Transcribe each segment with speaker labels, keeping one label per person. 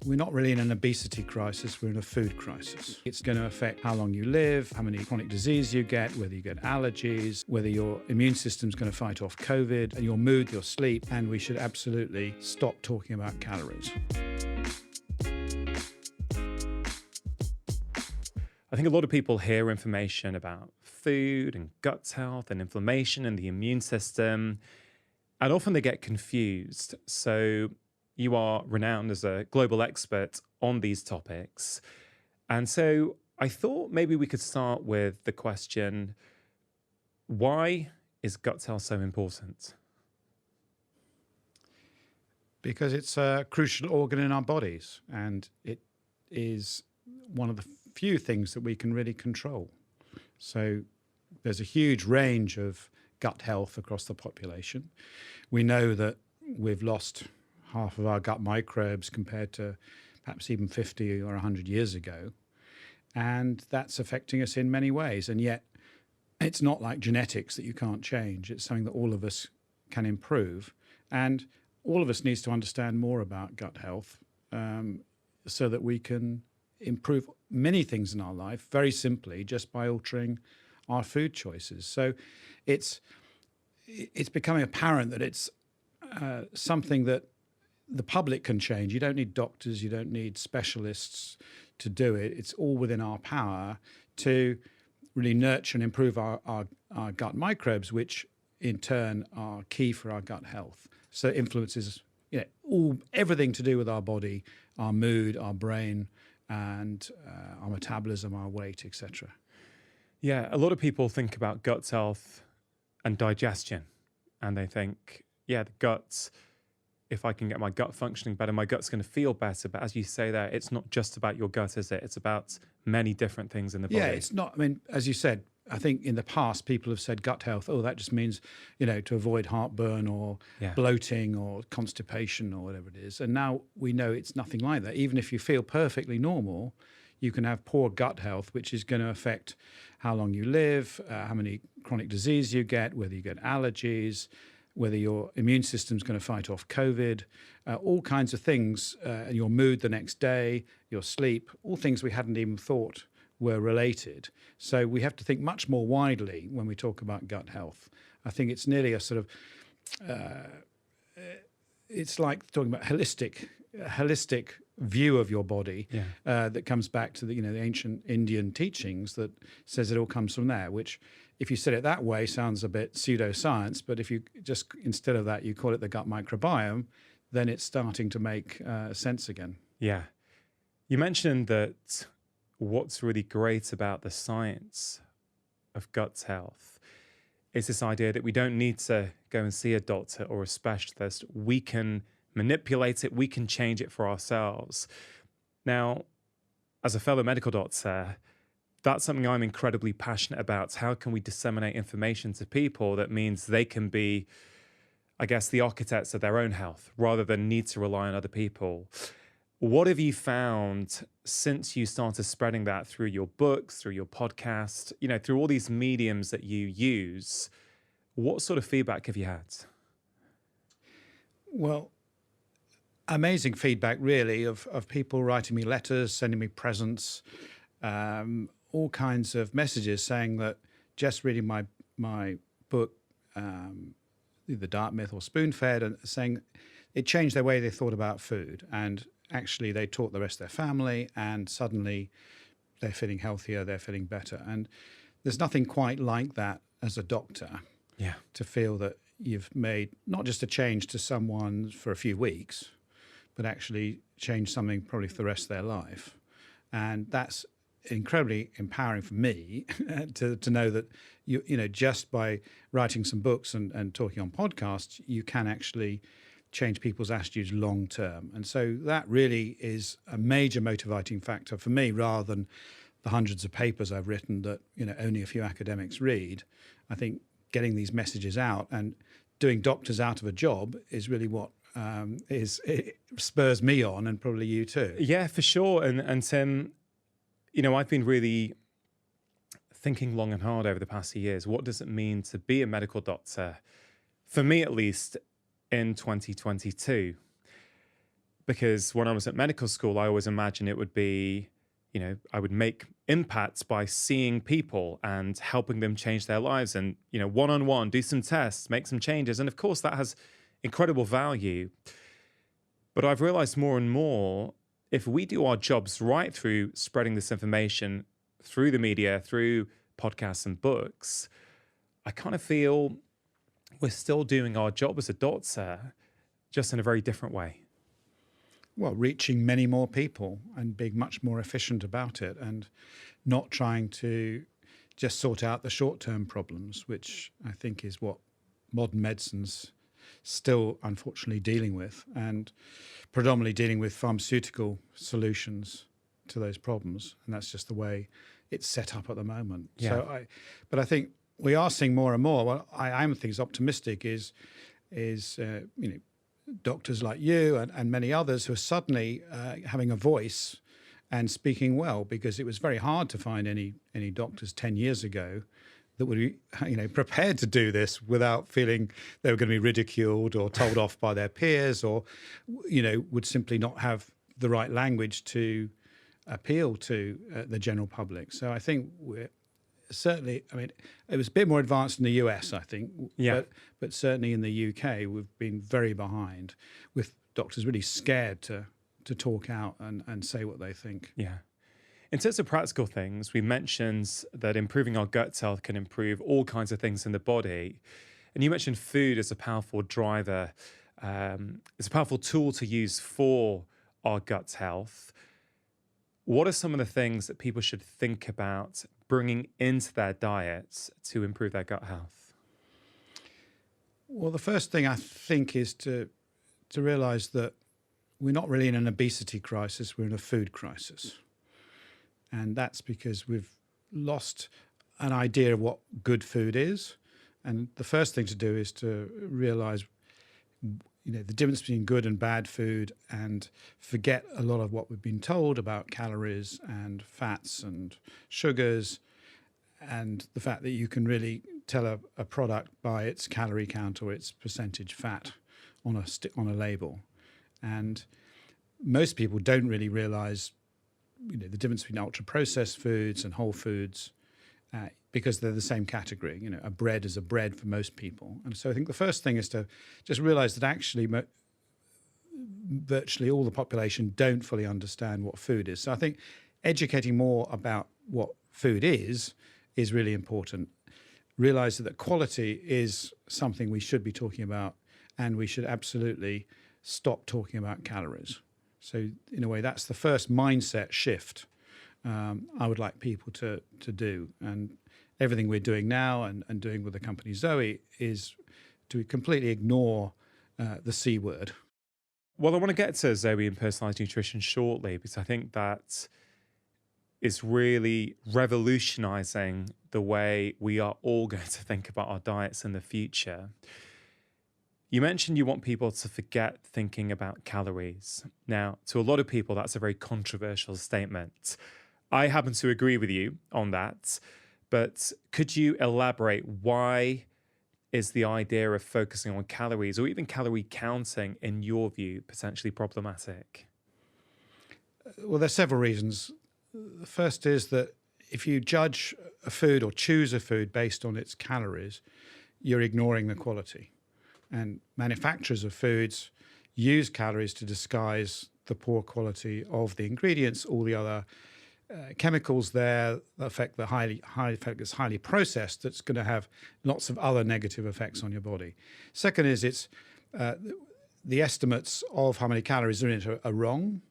Speaker 1: We're not really in an obesity crisis, we're in a food crisis. It's going to affect how long you live, how many chronic diseases you get, whether you get allergies, whether your immune system's going to fight off COVID, and your mood, your sleep, and we should absolutely stop talking about calories.
Speaker 2: I think a lot of people hear information about food and gut health and inflammation and the immune system, and often they get confused. So you are renowned as a global expert on these topics. And so I thought maybe we could start with the question, why is gut health so important?
Speaker 1: Because it's a crucial organ in our bodies, and it is one of the few things that we can really control. So there's a huge range of gut health across the population. We know that we've lost half of our gut microbes compared to perhaps even 50 or 100 years ago. And that's affecting us in many ways. And yet it's not like genetics that you can't change. It's something that all of us can improve. And all of us needs to understand more about gut health so that we can improve many things in our life very simply just by altering our food choices. So it's becoming apparent that it's something that the public can change. You don't need doctors, you don't need specialists to do it. It's all within our power to really nurture and improve our gut microbes, which in turn are key for our gut health. So it influences everything to do with our body, our mood, our brain, and our metabolism, our weight, etc.
Speaker 2: Yeah, a lot of people think about gut health and digestion, and they think, yeah, the gut, if I can get my gut functioning better, my gut's going to feel better. But as you say there, it's not just about your gut, is it? It's about many different things in the body.
Speaker 1: Yeah, it's not. I mean, as you said, I think in the past people have said gut health, oh, that just means, to avoid heartburn or bloating or constipation or whatever it is. And now we know it's nothing like that. Even if you feel perfectly normal, you can have poor gut health, which is going to affect how long you live, how many chronic diseases you get, whether you get allergies, whether your immune system's going to fight off COVID, all kinds of things, your mood the next day, your sleep, all things we hadn't even thought were related. So we have to think much more widely when we talk about gut health. I think it's nearly a sort of, it's like talking about holistic view of your body that comes back to the ancient Indian teachings that says it all comes from there, which if you said it that way sounds a bit pseudoscience, but if you just, instead of that, you call it the gut microbiome, then it's starting to make sense again.
Speaker 2: Yeah. You mentioned that what's really great about the science of gut health is this idea that we don't need to go and see a doctor or a specialist. We can manipulate it, we can change it for ourselves. Now, as a fellow medical doctor, that's something I'm incredibly passionate about. How can we disseminate information to people that means they can be, I guess, the architects of their own health rather than need to rely on other people? What have you found since you started spreading that through your books, through your podcast, through all these mediums that you use? What sort of feedback have you had?
Speaker 1: Well, amazing feedback, really, of people writing me letters, sending me presents, all kinds of messages saying that just reading my book, The Diet Myth or Spoon Fed, and saying it changed their way they thought about food. And actually they taught the rest of their family, and suddenly they're feeling healthier, they're feeling better. And there's nothing quite like that as a doctor, to feel that you've made not just a change to someone for a few weeks, but actually change something probably for the rest of their life. And that's incredibly empowering for me to know that just by writing some books and talking on podcasts, you can actually change people's attitudes long term. And so that really is a major motivating factor for me, rather than the hundreds of papers I've written that only a few academics read. I think getting these messages out and doing doctors out of a job is really what it spurs me on, and probably you too.
Speaker 2: Yeah, for sure. And Tim, I've been really thinking long and hard over the past few years. What does it mean to be a medical doctor? For me, at least, in 2022. because when I was at medical school, I always imagined it would be, I would make impacts by seeing people and helping them change their lives and, one-on-one, do some tests, make some changes. And of course, that has incredible value. But I've realized more and more, if we do our jobs right through spreading this information through the media, through podcasts and books, I kind of feel we're still doing our job as a doctor, just in a very different way.
Speaker 1: Well, reaching many more people and being much more efficient about it, and not trying to just sort out the short-term problems, which I think is what modern medicine's still unfortunately dealing with, and predominantly dealing with pharmaceutical solutions to those problems. And that's just the way it's set up at the moment.
Speaker 2: Yeah.
Speaker 1: But I think we are seeing more and more. What I am thinking is optimistic is doctors like you and many others who are suddenly having a voice and speaking well, because it was very hard to find any doctors 10 years ago that would be prepared to do this without feeling they were going to be ridiculed or told off by their peers, or would simply not have the right language to appeal to the general public. So I think we're certainly, it was a bit more advanced in the US, I think,
Speaker 2: Yeah.
Speaker 1: but certainly in the UK, we've been very behind, with doctors really scared to talk out and say what they think.
Speaker 2: Yeah. In terms of practical things, we mentioned that improving our gut health can improve all kinds of things in the body. And you mentioned food as a powerful driver. It's a powerful tool to use for our gut health. What are some of the things that people should think about bringing into their diets to improve their gut health?
Speaker 1: Well, the first thing I think is to realize that we're not really in an obesity crisis, we're in a food crisis. And that's because we've lost an idea of what good food is. And the first thing to do is to realize, the difference between good and bad food, and forget a lot of what we've been told about calories and fats and sugars, and the fact that you can really tell a product by its calorie count or its percentage fat on a label. And most people don't really realize the difference between ultra-processed foods and whole foods, because they're the same category. A bread is a bread for most people. And so I think the first thing is to just realize that actually virtually all the population don't fully understand what food is. So I think educating more about what food is really important. Realize that quality is something we should be talking about, and we should absolutely stop talking about calories. So in a way, that's the first mindset shift I would like people to do. And everything we're doing now and doing with the company Zoe is to completely ignore the C word.
Speaker 2: Well, I want to get to Zoe and personalized nutrition shortly, because I think that is really revolutionizing the way we are all going to think about our diets in the future. You mentioned you want people to forget thinking about calories. Now, to a lot of people, that's a very controversial statement. I happen to agree with you on that, but could you elaborate, why is the idea of focusing on calories or even calorie counting, in your view, potentially problematic?
Speaker 1: Well, there's several reasons. The first is that if you judge a food or choose a food based on its calories, you're ignoring the quality. And manufacturers of foods use calories to disguise the poor quality of the ingredients, all the other chemicals there, the effect the highly that's highly processed, that's going to have lots of other negative effects on your body. Second is it's the estimates of how many calories are in it are wrong.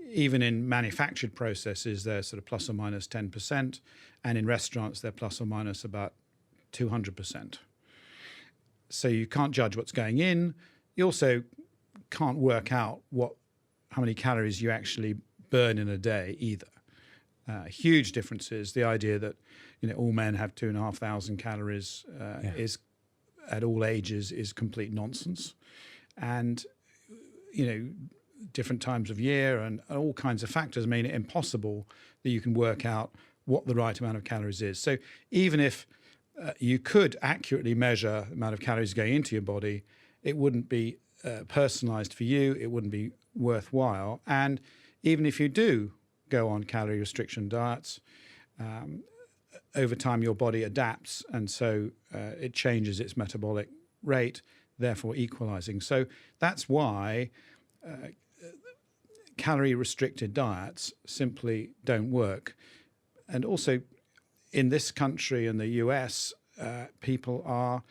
Speaker 1: Even in manufactured processes, they're sort of plus or minus 10%, and in restaurants, they're plus or minus about 200%. So you can't judge what's going in. You also can't work out how many calories you actually burn in a day either. Huge differences. The idea that all men have 2,500 calories is at all ages is complete nonsense. And different times of year and all kinds of factors make it impossible that you can work out what the right amount of calories is. So even if you could accurately measure the amount of calories going into your body, it wouldn't be personalized for you, it wouldn't be worthwhile. And even if you do go on calorie restriction diets, over time your body adapts, and so it changes its metabolic rate, therefore equalizing. So that's why calorie restricted diets simply don't work. And also in this country, in the US, people are,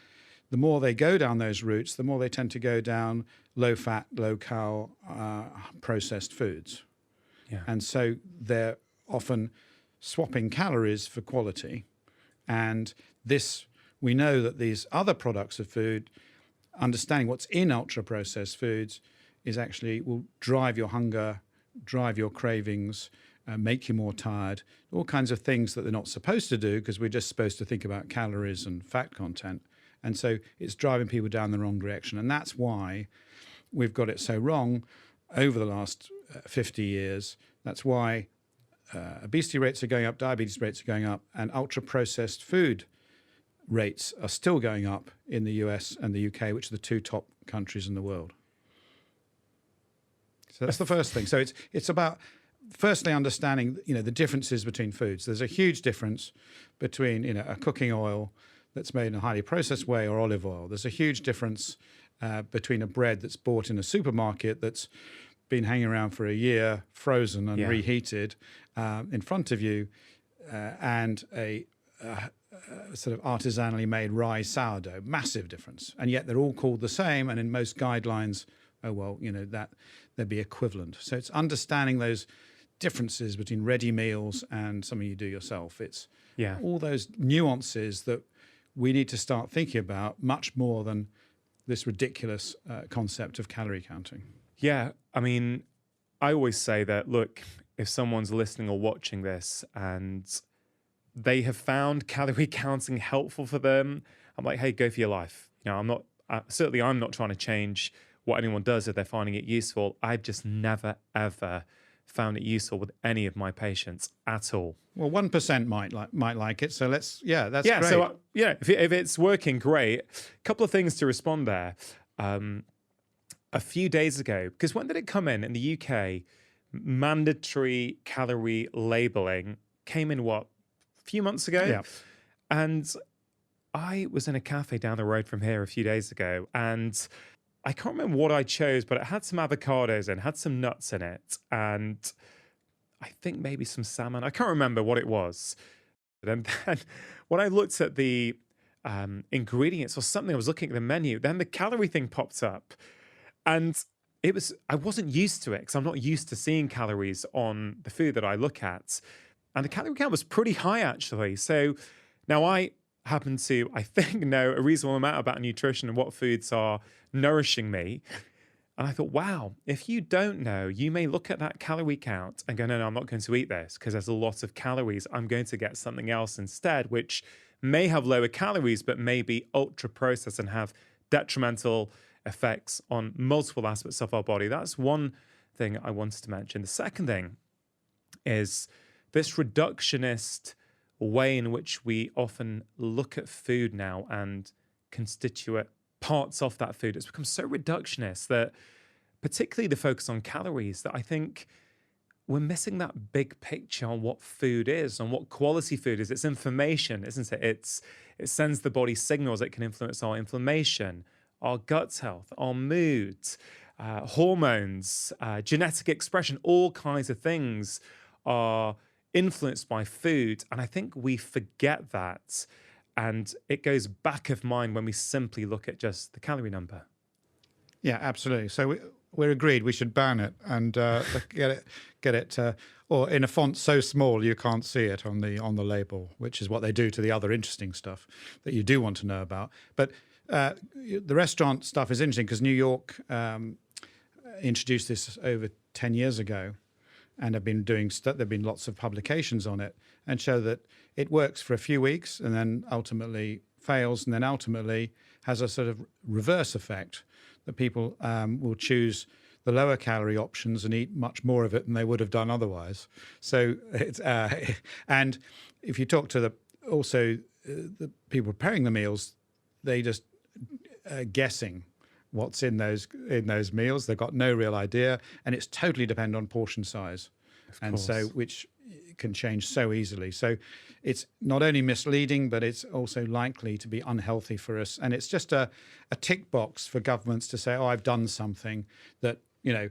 Speaker 1: the more they go down those routes, the more they tend to go down low fat, low cal, processed foods.
Speaker 2: Yeah.
Speaker 1: And so they're often swapping calories for quality. And this, we know that these other products of food, understanding what's in ultra processed foods is actually will drive your hunger, drive your cravings, make you more tired, all kinds of things that they're not supposed to do because we're just supposed to think about calories and fat content. And so it's driving people down the wrong direction. And that's why we've got it so wrong over the last 50 years. That's why obesity rates are going up, diabetes rates are going up, and ultra-processed food rates are still going up in the US and the UK, which are the two top countries in the world. So that's the first thing. So it's about firstly understanding, the differences between foods. There's a huge difference between, a cooking oil that's made in a highly processed way or olive oil. There's a huge difference between a bread that's bought in a supermarket that's been hanging around for a year, frozen and reheated in front of you, and a sort of artisanally made rye sourdough. Massive difference. And yet they're all called the same, and in most guidelines, that they'd be equivalent. So it's understanding those differences between ready meals and something you do yourself. It's all those nuances that we need to start thinking about much more than this ridiculous concept of calorie counting.
Speaker 2: Yeah, I mean, I always say that, look, if someone's listening or watching this and they have found calorie counting helpful for them, I'm like, hey, go for your life. I'm not trying to change what anyone does if they're finding it useful. I've just never, ever found it useful with any of my patients at all.
Speaker 1: Well, 1% might like it. So that's great.
Speaker 2: So if it's working, great. A couple of things to respond there. A few days ago, because when did it come in the UK? Mandatory calorie labeling came in a few months ago?
Speaker 1: Yeah.
Speaker 2: And I was in a cafe down the road from here a few days ago, and I can't remember what I chose, but it had some avocados and had some nuts in it, and I think maybe some salmon. I can't remember what it was. And then when I looked at the ingredients or something, I was looking at the menu, then the calorie thing popped up. And I wasn't used to it because I'm not used to seeing calories on the food that I look at. And the calorie count was pretty high, actually. So now I happen to, I think, know a reasonable amount about nutrition and what foods are nourishing me. And I thought, wow, if you don't know, you may look at that calorie count and go, no, I'm not going to eat this because there's a lot of calories. I'm going to get something else instead, which may have lower calories, but may be ultra processed and have detrimental effects on multiple aspects of our body. That's one thing I wanted to mention. The second thing is this reductionist way in which we often look at food now and constitute parts of that food. It's become so reductionist that, particularly the focus on calories, that I think we're missing that big picture on what food is, on what quality food is. It's information, isn't it? It sends the body signals that can influence our inflammation, our gut health, our mood, hormones, genetic expression, all kinds of things are influenced by food. And I think we forget that. And it goes back of mind when we simply look at just the calorie number.
Speaker 1: Yeah, absolutely. So we're agreed we should ban it and get it, or in a font so small you can't see it on the label, which is what they do to the other interesting stuff that you do want to know about. But the restaurant stuff is interesting because New York introduced this over 10 years ago, and have been doing there've been lots of publications on it and show that it works for a few weeks and then ultimately fails, and then ultimately has a sort of reverse effect that people will choose the lower calorie options and eat much more of it than they would have done otherwise. So it's and if you talk to the people preparing the meals, they just guessing what's in those meals. They've got no real idea, and it's totally dependent on portion size, and so which can change so easily. So it's not only misleading, but it's also likely to be unhealthy for us. And it's just a tick box for governments to say, oh, I've done something that, you know,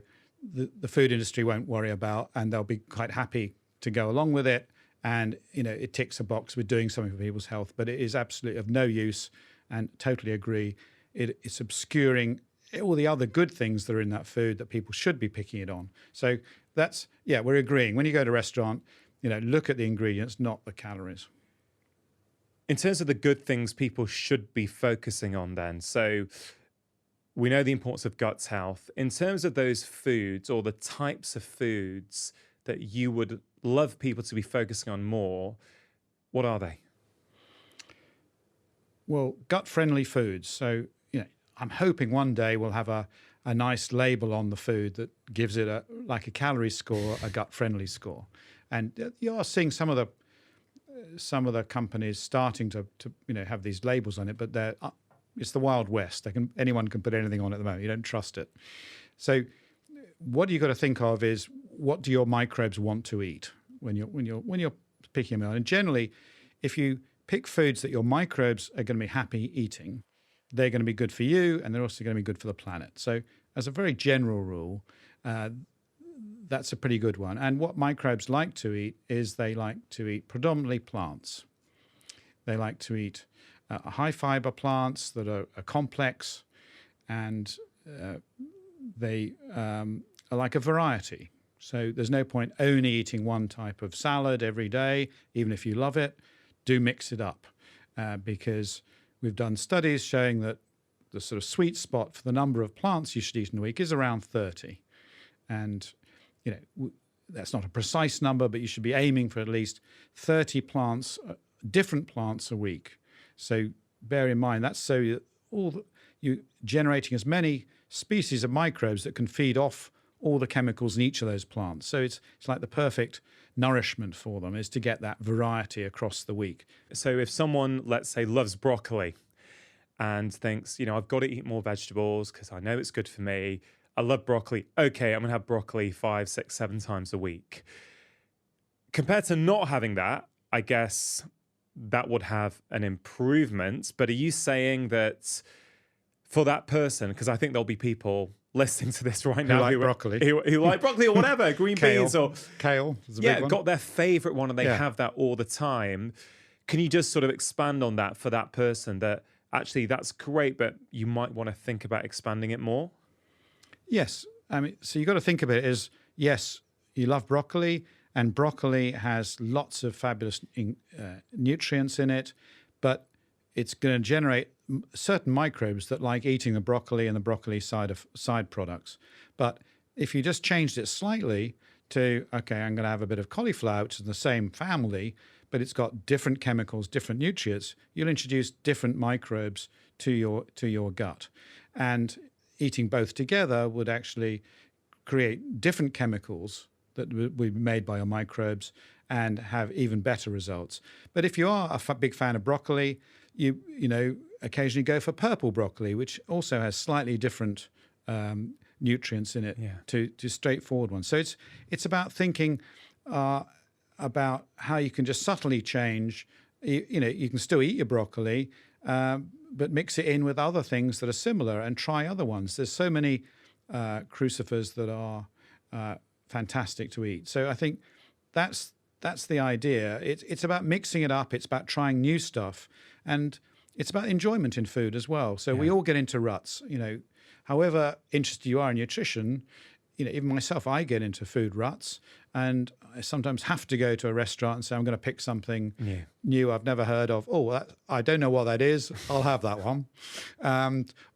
Speaker 1: the food industry won't worry about, and they'll be quite happy to go along with it. And, you know, it ticks a box with doing something for people's health, but it is absolutely of no use, and totally agree. It's obscuring all the other good things that are in that food that people should be picking it on. So that's, yeah, we're agreeing. When you go to a restaurant, you know, look at the ingredients, not the calories.
Speaker 2: In terms of the good things people should be focusing on then, so we know the importance of gut health. In terms of those foods or the types of foods that you would love people to be focusing on more, what are they?
Speaker 1: Well, gut-friendly foods. So, you know, I'm hoping one day we'll have a nice label on the food that gives it like a calorie score, a gut-friendly score. And you are seeing some of the companies starting to you know, have these labels on it, but it's the Wild West. Anyone can put anything on at the moment. You don't trust it. So what you got to think of is, what do your microbes want to eat when you're picking a meal? And generally, if you pick foods that your microbes are going to be happy eating, they're going to be good for you, and they're also going to be good for the planet. So as a very general rule, that's a pretty good one. And what microbes like to eat is they like to eat predominantly plants. They like to eat high fiber plants that are complex, and they are like a variety. So there's no point only eating one type of salad every day, even if you love it. Do mix it up, because we've done studies showing that the sort of sweet spot for the number of plants you should eat in a week is around 30. And, you know, that's not a precise number, but you should be aiming for at least 30 plants, different plants a week. So bear in mind, that's so you're generating as many species of microbes that can feed off all the chemicals in each of those plants. So it's like the perfect nourishment for them, is to get that variety across the week.
Speaker 2: So if someone, let's say, loves broccoli and thinks, you know, I've got to eat more vegetables because I know it's good for me. I love broccoli. Okay, I'm going to have broccoli 5, 6, 7 times a week. Compared to not having that, I guess that would have an improvement. But are you saying that for that person, because I think there'll be people listening to this right now
Speaker 1: who like broccoli,
Speaker 2: who like broccoli or whatever, green beans or
Speaker 1: kale, is a big one.
Speaker 2: Got their favorite one and they have that all the time. Can you just sort of expand on that for that person, that actually that's great, but you might want to think about expanding it more?
Speaker 1: Yes. I mean, so you've got to think of it as, yes, you love broccoli, and broccoli has lots of fabulous nutrients in it, but it's going to generate certain microbes that like eating the broccoli and the broccoli side products. But if you just changed it slightly to, okay, I'm going to have a bit of cauliflower, which is the same family, but it's got different chemicals, different nutrients, you'll introduce different microbes to your gut. And eating both together would actually create different chemicals that would be made by your microbes and have even better results. But if you are a big fan of broccoli, you know, occasionally go for purple broccoli, which also has slightly different nutrients in it to straightforward ones. So it's about thinking about how you can just subtly change. You know, you can still eat your broccoli, but mix it in with other things that are similar and try other ones. There's so many crucifers that are fantastic to eat. So I think that's the idea. It's about mixing it up. It's about trying new stuff, and it's about enjoyment in food as well. So we all get into ruts. You know, however interested you are in nutrition, you know, even myself, I get into food ruts, and I sometimes have to go to a restaurant and say, I'm going to pick something new I've never heard of. Oh, I don't know what that is. I'll have that one.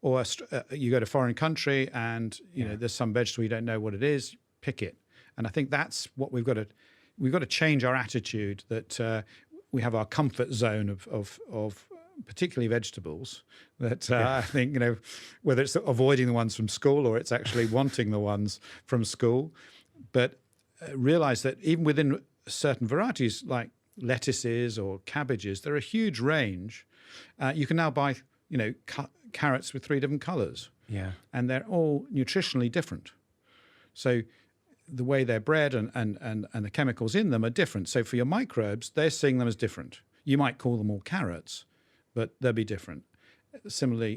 Speaker 1: Or you go to a foreign country and, you know, there's some vegetable you don't know what it is, pick it. And I think that's what we've got to change our attitude, that we have our comfort zone of particularly vegetables, that I think, you know, whether it's avoiding the ones from school or it's actually wanting the ones from school, but realize that even within certain varieties like lettuces or cabbages, there are a huge range. You can now buy, you know, carrots with 3 different colors.
Speaker 2: Yeah.
Speaker 1: And they're all nutritionally different. So the way they're bred and the chemicals in them are different. So for your microbes, they're seeing them as different. You might call them all carrots, but they'll be different. Similarly,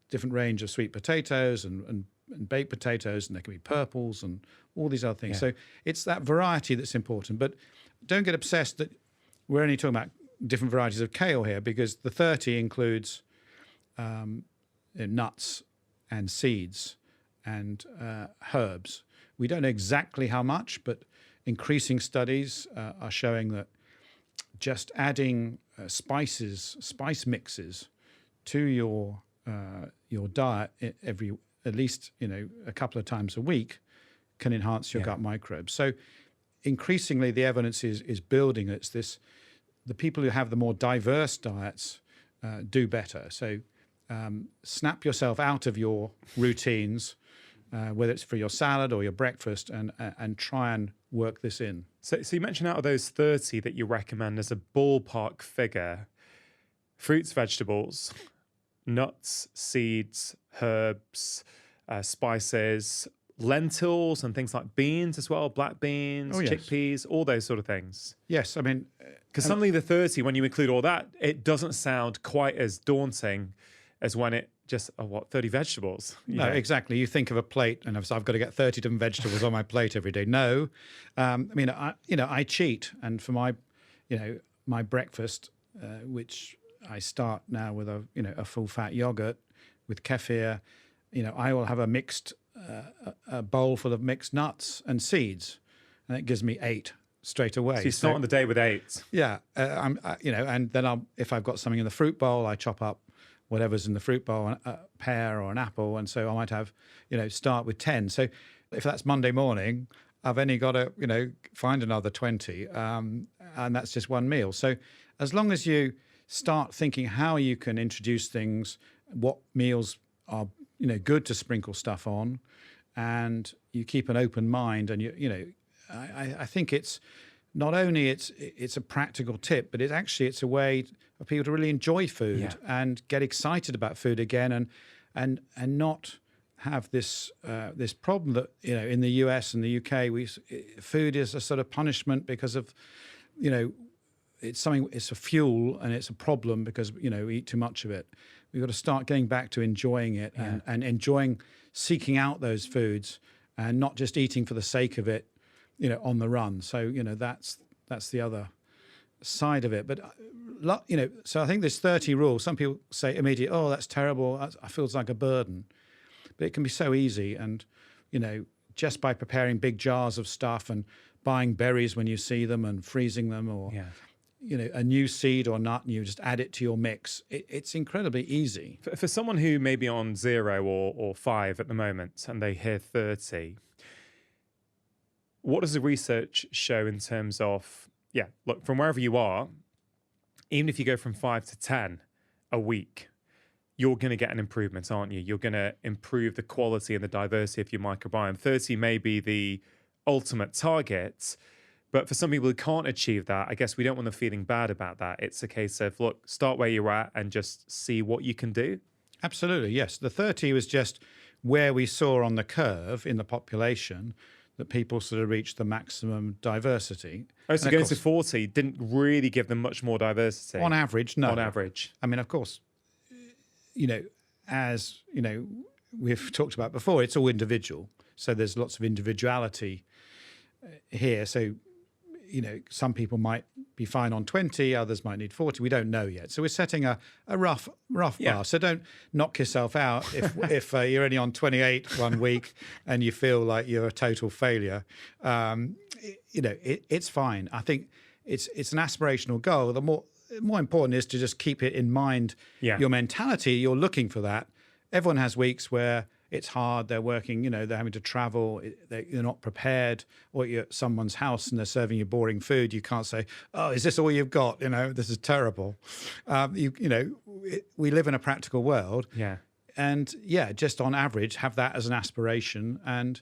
Speaker 1: different range of sweet potatoes and baked potatoes, and there can be purples and all these other things.
Speaker 2: Yeah.
Speaker 1: So it's that variety that's important. But don't get obsessed that we're only talking about different varieties of kale here, because the 30 includes nuts and seeds and herbs. We don't know exactly how much, but increasing studies are showing that just adding spice mixes to your diet at least a couple of times a week can enhance your gut microbes. So increasingly the evidence is building. It's the people who have the more diverse diets do better. So snap yourself out of your routines, whether it's for your salad or your breakfast, and try and work this in.
Speaker 2: So you mentioned out of those 30 that you recommend as a ballpark figure, fruits, vegetables, nuts, seeds, herbs, spices, lentils and things like beans as well, black beans, chickpeas, all those sort of things.
Speaker 1: Yes, I mean...
Speaker 2: Because suddenly the 30, when you include all that, it doesn't sound quite as daunting as when it just, 30 vegetables?
Speaker 1: No, exactly. You think of a plate and I've got to get 30 different vegetables on my plate every day. No. I cheat. And for my breakfast, which I start now with a full fat yogurt with kefir, I will have a bowl full of mixed nuts and seeds, and it gives me 8 straight away.
Speaker 2: So you start on the day with 8.
Speaker 1: Yeah, and then if I've got something in the fruit bowl, I chop up whatever's in the fruit bowl, a pear or an apple, and so I might have start with 10. So if that's Monday morning, I've only got to find another 20, and that's just one meal. So as long as you start thinking how you can introduce things, what meals are good to sprinkle stuff on, and you keep an open mind, and I think it's not only it's a practical tip, but it's a way for people to really enjoy food and get excited about food again, and not have this problem that in the US and the UK food is a sort of punishment because of it's a fuel, and it's a problem because we eat too much of it. We've got to start getting back to enjoying it and enjoying seeking out those foods and not just eating for the sake of it, on the run. So, that's the other side of it. But, so I think there's 30 rules. Some people say immediately, oh, that's terrible. That feels like a burden. But it can be so easy. And, just by preparing big jars of stuff and buying berries when you see them and freezing them, or, a new seed or nut, and you just add it to your mix. It's incredibly easy.
Speaker 2: For someone who may be on 0 or 5 at the moment and they hear 30, what does the research show in terms of, look, from wherever you are, even if you go from 5 to 10 a week, you're going to get an improvement, aren't you? You're going to improve the quality and the diversity of your microbiome. 30 may be the ultimate target, but for some people who can't achieve that, I guess we don't want them feeling bad about that. It's a case of, look, start where you're at and just see what you can do.
Speaker 1: Absolutely, yes. The 30 was just where we saw on the curve in the population that people sort of reached the maximum diversity.
Speaker 2: Oh, so going to 40 didn't really give them much more diversity?
Speaker 1: On average, no.
Speaker 2: On average.
Speaker 1: I mean, of course, as, we've talked about before, it's all individual. So there's lots of individuality here. So, some people might be fine on 20, others might need 40. We don't know yet. So we're setting a rough bar. So don't knock yourself out if you're only on 28 one week and you feel like you're a total failure. It's fine. I think it's an aspirational goal. The more important is to just keep it in mind. Your mentality, you're looking for that. Everyone has weeks where it's hard, they're working, they're having to travel, you're not prepared, or you're at someone's house and they're serving you boring food. You can't say, oh, is this all you've got? This is terrible. We live in a practical world. And just on average, have that as an aspiration and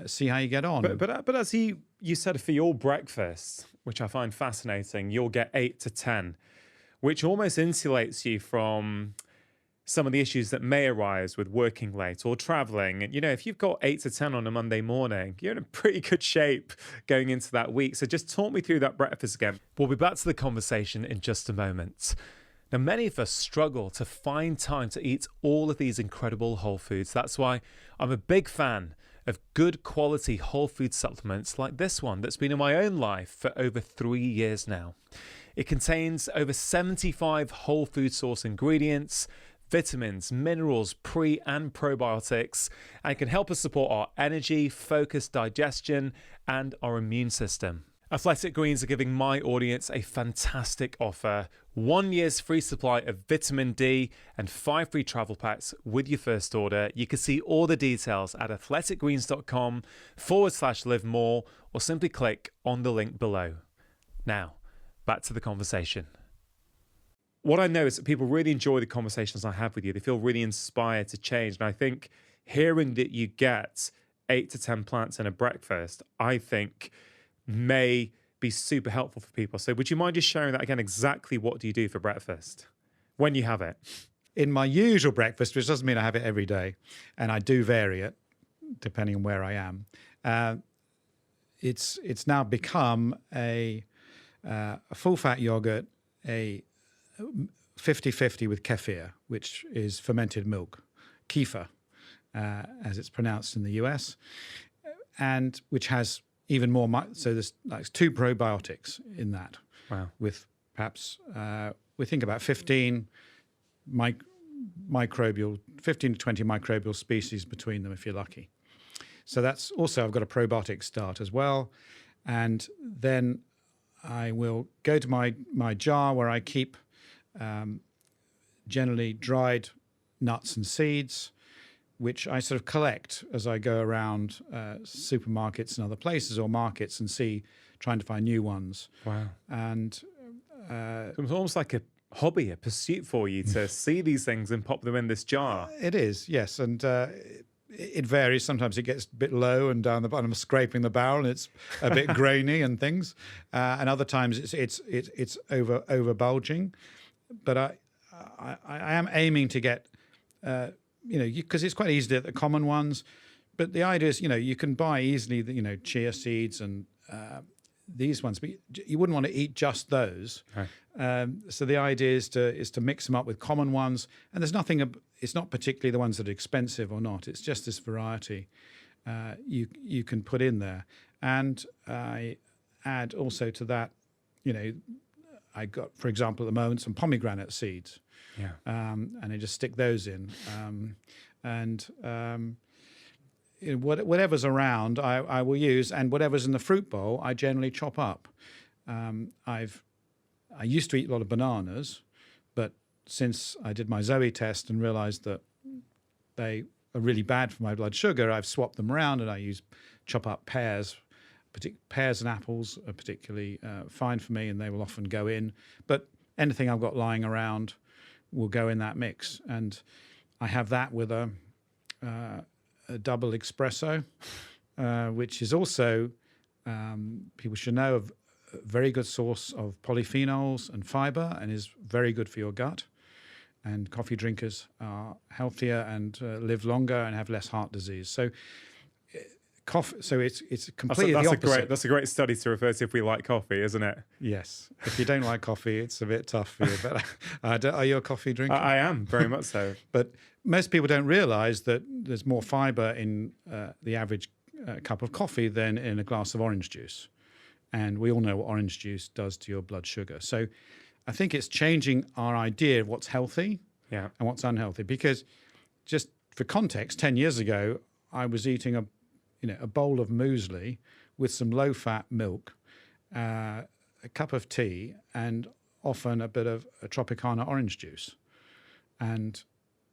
Speaker 1: see how you get on.
Speaker 2: But as you said, for your breakfast, which I find fascinating, you'll get 8 to 10, which almost insulates you from some of the issues that may arise with working late or traveling. And, if you've got 8 to 10 on a Monday morning, you're in a pretty good shape going into that week. So just talk me through that breakfast again. We'll be back to the conversation in just a moment. Now, many of us struggle to find time to eat all of these incredible whole foods. That's why I'm a big fan of good quality whole food supplements like this one that's been in my own life for over 3 years now. It contains over 75 whole food source ingredients, vitamins, minerals, pre and probiotics, and can help us support our energy, focus, digestion, and our immune system. Athletic Greens are giving my audience a fantastic offer. 1 year's free supply of vitamin D and 5 free travel packs with your first order. You can see all the details at athleticgreens.com/live more, or simply click on the link below. Now, back to the conversation. What I know is that people really enjoy the conversations I have with you. They feel really inspired to change. And I think hearing that you get 8 to 10 plants in a breakfast, I think may be super helpful for people. So would you mind just sharing that again? Exactly what do you do for breakfast when you have it?
Speaker 1: In my usual breakfast, which doesn't mean I have it every day, and I do vary it depending on where I am, it's now become a full-fat yogurt, a 50-50 with kefir, which is fermented milk, kefir, as it's pronounced in the US, and which has even more. So there's like 2 probiotics in that.
Speaker 2: Wow. With
Speaker 1: perhaps, we think about 15 to 20 microbial species between them if you're lucky. So that's also, I've got a probiotic start as well. And then I will go to my jar where I keep generally dried nuts and seeds, which I sort of collect as I go around supermarkets and other places or markets and trying to find new ones.
Speaker 2: Wow.
Speaker 1: And
Speaker 2: it's almost like a hobby, a pursuit for you to see these things and pop them in this jar.
Speaker 1: It is, yes. And it varies. Sometimes it gets a bit low and down the bottom, I'm scraping the barrel and it's a bit grainy and things. And other times it's over bulging. But I am aiming to get, because it's quite easy to get the common ones. But the idea is, you can buy easily the, chia seeds and these ones, but you wouldn't want to eat just those.
Speaker 2: Right.
Speaker 1: So the idea is to mix them up with common ones. And there's nothing, it's not particularly the ones that are expensive or not. It's just this variety you can put in there. And I add also to that, I got, for example, at the moment, some pomegranate seeds.
Speaker 2: Yeah.
Speaker 1: And I just stick those in. Whatever's around, I will use, and whatever's in the fruit bowl, I generally chop up. I used to eat a lot of bananas, but since I did my Zoe test and realized that they are really bad for my blood sugar, I've swapped them around and I chop up pears. Pears and apples are particularly fine for me, and they will often go in. But anything I've got lying around will go in that mix. And I have that with a double espresso, which is also, people should know, a very good source of polyphenols and fiber, and is very good for your gut. And coffee drinkers are healthier and live longer and have less heart disease. So coffee. So it's completely the opposite.
Speaker 2: That's a great study to refer to if we like coffee, isn't it?
Speaker 1: Yes. If you don't like coffee, it's a bit tough for you. But are you a coffee drinker?
Speaker 2: I am, very much so.
Speaker 1: But most people don't realize that there's more fiber in the average cup of coffee than in a glass of orange juice. And we all know what orange juice does to your blood sugar. So I think it's changing our idea of what's healthy and what's unhealthy. Because just for context, 10 years ago, I was eating a bowl of muesli with some low-fat milk, a cup of tea, and often a bit of a Tropicana orange juice. And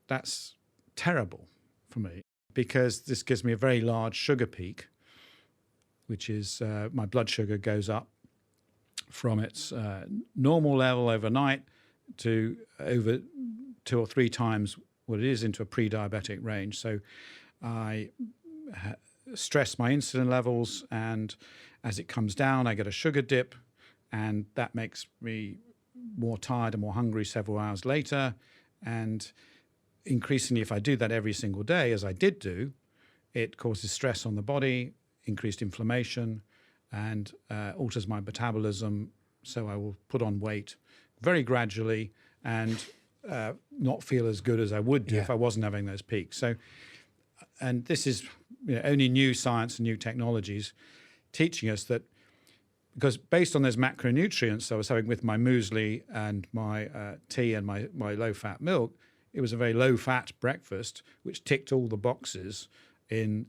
Speaker 1: that's terrible for me, because this gives me a very large sugar peak, which is my blood sugar goes up from its normal level overnight to over 2 or 3 times what it is into a pre-diabetic range. So I stress my insulin levels, and as it comes down, I get a sugar dip, and that makes me more tired and more hungry several hours later. And increasingly, if I do that every single day, as I did do, it causes stress on the body, increased inflammation, and alters my metabolism. So I will put on weight very gradually and not feel as good as I would do if I wasn't having those peaks. So, and this is only new science and new technologies teaching us that, because based on those macronutrients I was having with my muesli and my tea and my low-fat milk, it was a very low-fat breakfast, which ticked all the boxes in,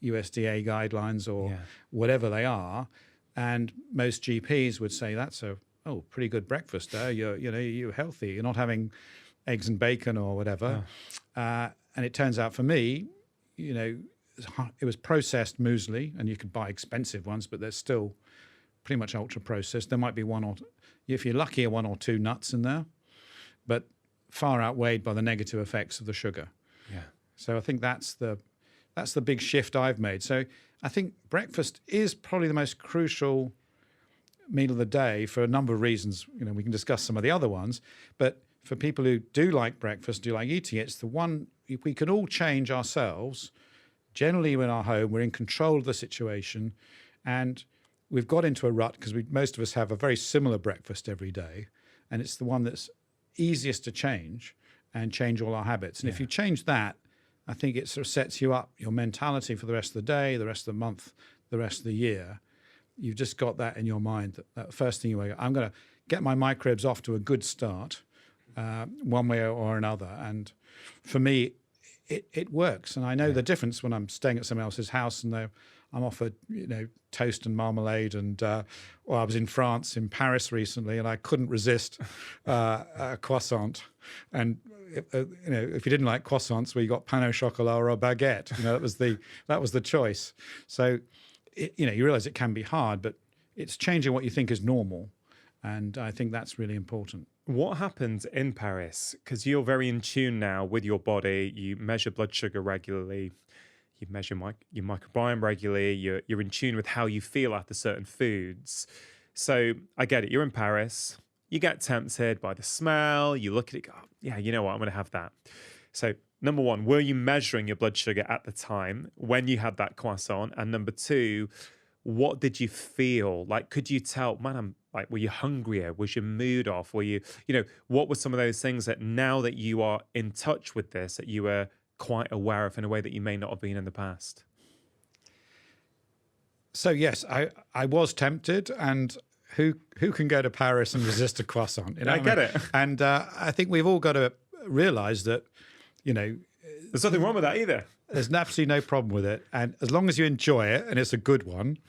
Speaker 1: USDA guidelines or whatever they are. And most GPs would say that's a pretty good breakfast there. You're healthy. You're not having eggs and bacon or whatever. And it turns out for me, it was processed muesli, and you could buy expensive ones, but they're still pretty much ultra processed. There might be if you're lucky, one or two nuts in there, but far outweighed by the negative effects of the sugar.
Speaker 2: Yeah. So
Speaker 1: I think that's the big shift I've made. So I think breakfast is probably the most crucial meal of the day for a number of reasons. We can discuss some of the other ones, but for people who do like breakfast, do like eating it, it's the one, if we can all change ourselves, generally in our home, we're in control of the situation, and we've got into a rut because most of us have a very similar breakfast every day, and it's the one that's easiest to change and change all our habits. And if you change that, I think it sort of sets you up, your mentality for the rest of the day, the rest of the month, the rest of the year. You've just got that in your mind, that first thing you wake up, I'm going to get my microbes off to a good start, one way or another. And for me, it works. And I know the difference when I'm staying at someone else's house and I'm offered, toast and marmalade. And I was in France, in Paris recently, and I couldn't resist a croissant. And if you didn't like croissants, you got pain au chocolat or a baguette. That was the choice. So, you realize it can be hard, but it's changing what you think is normal, and I think that's really important.
Speaker 2: What happened in Paris? Because you're very in tune now with your body. You measure blood sugar regularly. You measure your microbiome regularly. You're in tune with how you feel after certain foods. So I get it. You're in Paris. You get tempted by the smell. You look at it, go, yeah, you know what? I'm going to have that. So number one, were you measuring your blood sugar at the time when you had that croissant? And number two, what did you feel? Like, could you tell, man, were you hungrier? Was your mood off? Were you, what were some of those things that now that you are in touch with this, that you were quite aware of in a way that you may not have been in the past?
Speaker 1: So yes, I was tempted, and who can go to Paris and resist a croissant?
Speaker 2: I get it.
Speaker 1: And I think we've all got to realize that,
Speaker 2: there's nothing wrong with that either.
Speaker 1: There's absolutely no problem with it, and as long as you enjoy it and it's a good one,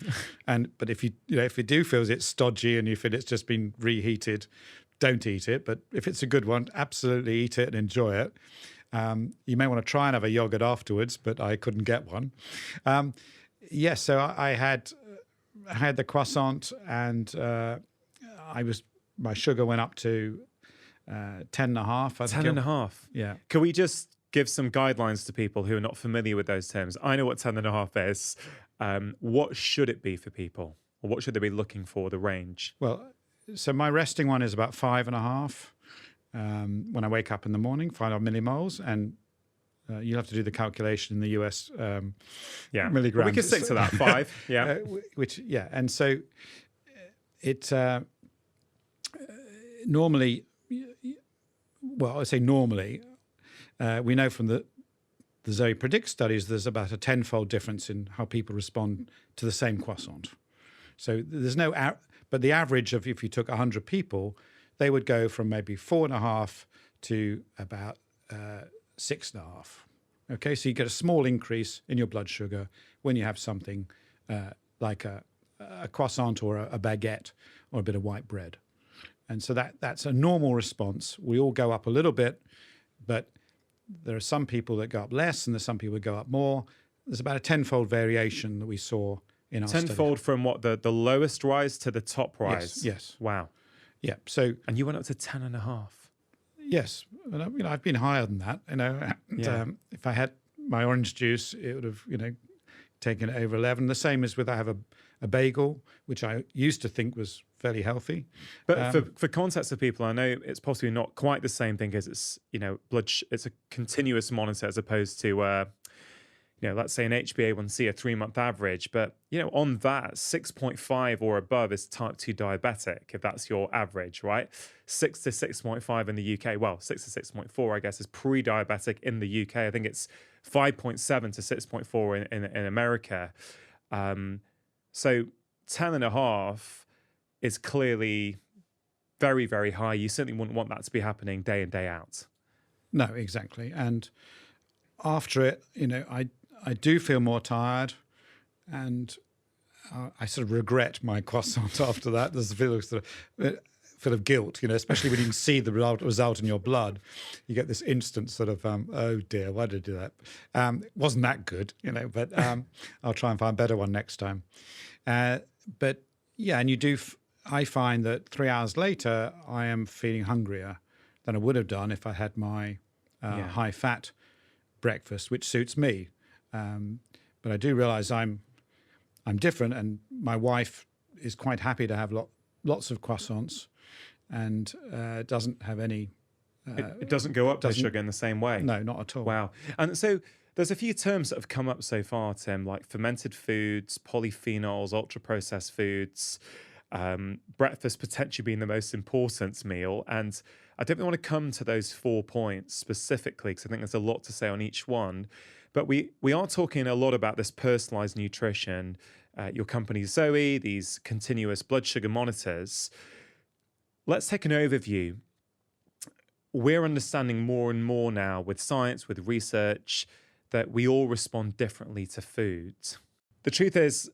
Speaker 1: but if you do feel it's stodgy and you feel it's just been reheated, don't eat it. But if it's a good one, absolutely eat it and enjoy it. You may want to try and have a yogurt afterwards, but I couldn't get one. Yes, so I had the croissant, and my sugar went up to 10.5.
Speaker 2: 10.5.
Speaker 1: Yeah.
Speaker 2: Can we just give some guidelines to people who are not familiar with those terms? I know what 10.5 is. What should it be for people, or what should they be looking for, the range?
Speaker 1: Well, so my resting one is about 5.5. When I wake up in the morning, 5 millimoles, and you'll have to do the calculation in the US milligrams.
Speaker 2: Well, we can stick to that, 5. Yeah.
Speaker 1: And so it normally, well, I say normally, we know from the Zoe Predict studies, there's about a 10-fold difference in how people respond to the same croissant. So there's but the average of, if you took 100 people, they would go from maybe 4.5 to about 6.5. Okay, so you get a small increase in your blood sugar when you have something like a croissant or a baguette or a bit of white bread. And so that's a normal response. We all go up a little bit, but there are some people that go up less and there's some people that go up more. There's about a 10-fold variation that we saw in our study.
Speaker 2: 10-fold from what, the lowest rise to the top rise?
Speaker 1: Yes.
Speaker 2: Wow.
Speaker 1: Yeah. So,
Speaker 2: and you went up to 10.5.
Speaker 1: Yes, and I've been higher than that. If I had my orange juice, it would have taken it over 11. The same as with I have a bagel, which I used to think was fairly healthy.
Speaker 2: But for context of people, I know it's possibly not quite the same thing as it's, it's a continuous monitor as opposed to, let's say an HbA1c, a 3-month average. But, on that, 6.5 or above is type 2 diabetic, if that's your average, right? 6 to 6.5 in the UK. Well, 6 to 6.4, I guess, is pre-diabetic in the UK. I think it's 5.7 to 6.4 in America. So 10.5 is clearly very, very high. You certainly wouldn't want that to be happening day in, day out.
Speaker 1: No, exactly. And after it, I do feel more tired, and I sort of regret my croissant after that. There's a feel of guilt, especially when you can see the result in your blood. You get this instant sort of, oh dear, why did I do that? It wasn't that good, but I'll try and find a better one next time. But yeah, and I find that 3 hours later, I am feeling hungrier than I would have done if I had my high-fat breakfast, which suits me. But I do realize I'm different, and my wife is quite happy to have lots of croissants, and doesn't have any.
Speaker 2: It doesn't go up with sugar in the same way.
Speaker 1: No, not at all.
Speaker 2: Wow. And so there's a few terms that have come up so far, Tim, like fermented foods, polyphenols, ultra-processed foods, breakfast potentially being the most important meal. And I don't want to come to those 4 points specifically, because I think there's a lot to say on each one. But we are talking a lot about this personalized nutrition, your company Zoe, these continuous blood sugar monitors. Let's take an overview. We're understanding more and more now with science, with research, that we all respond differently to food. The truth is,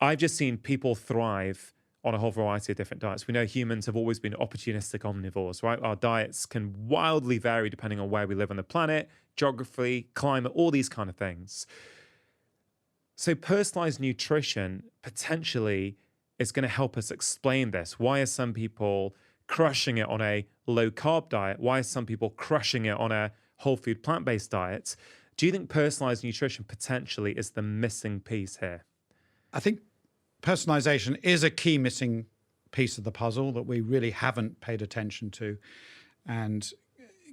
Speaker 2: I've just seen people thrive on a whole variety of different diets. We know humans have always been opportunistic omnivores, right? Our diets can wildly vary depending on where we live on the planet, geography, climate, all these kind of things. So personalized nutrition potentially is going to help us explain this. Why are some people crushing it on a low-carb diet? Why are some people crushing it on a whole food plant-based diet? Do you think personalized nutrition potentially is the missing piece here?
Speaker 1: I think personalization is a key missing piece of the puzzle that we really haven't paid attention to, and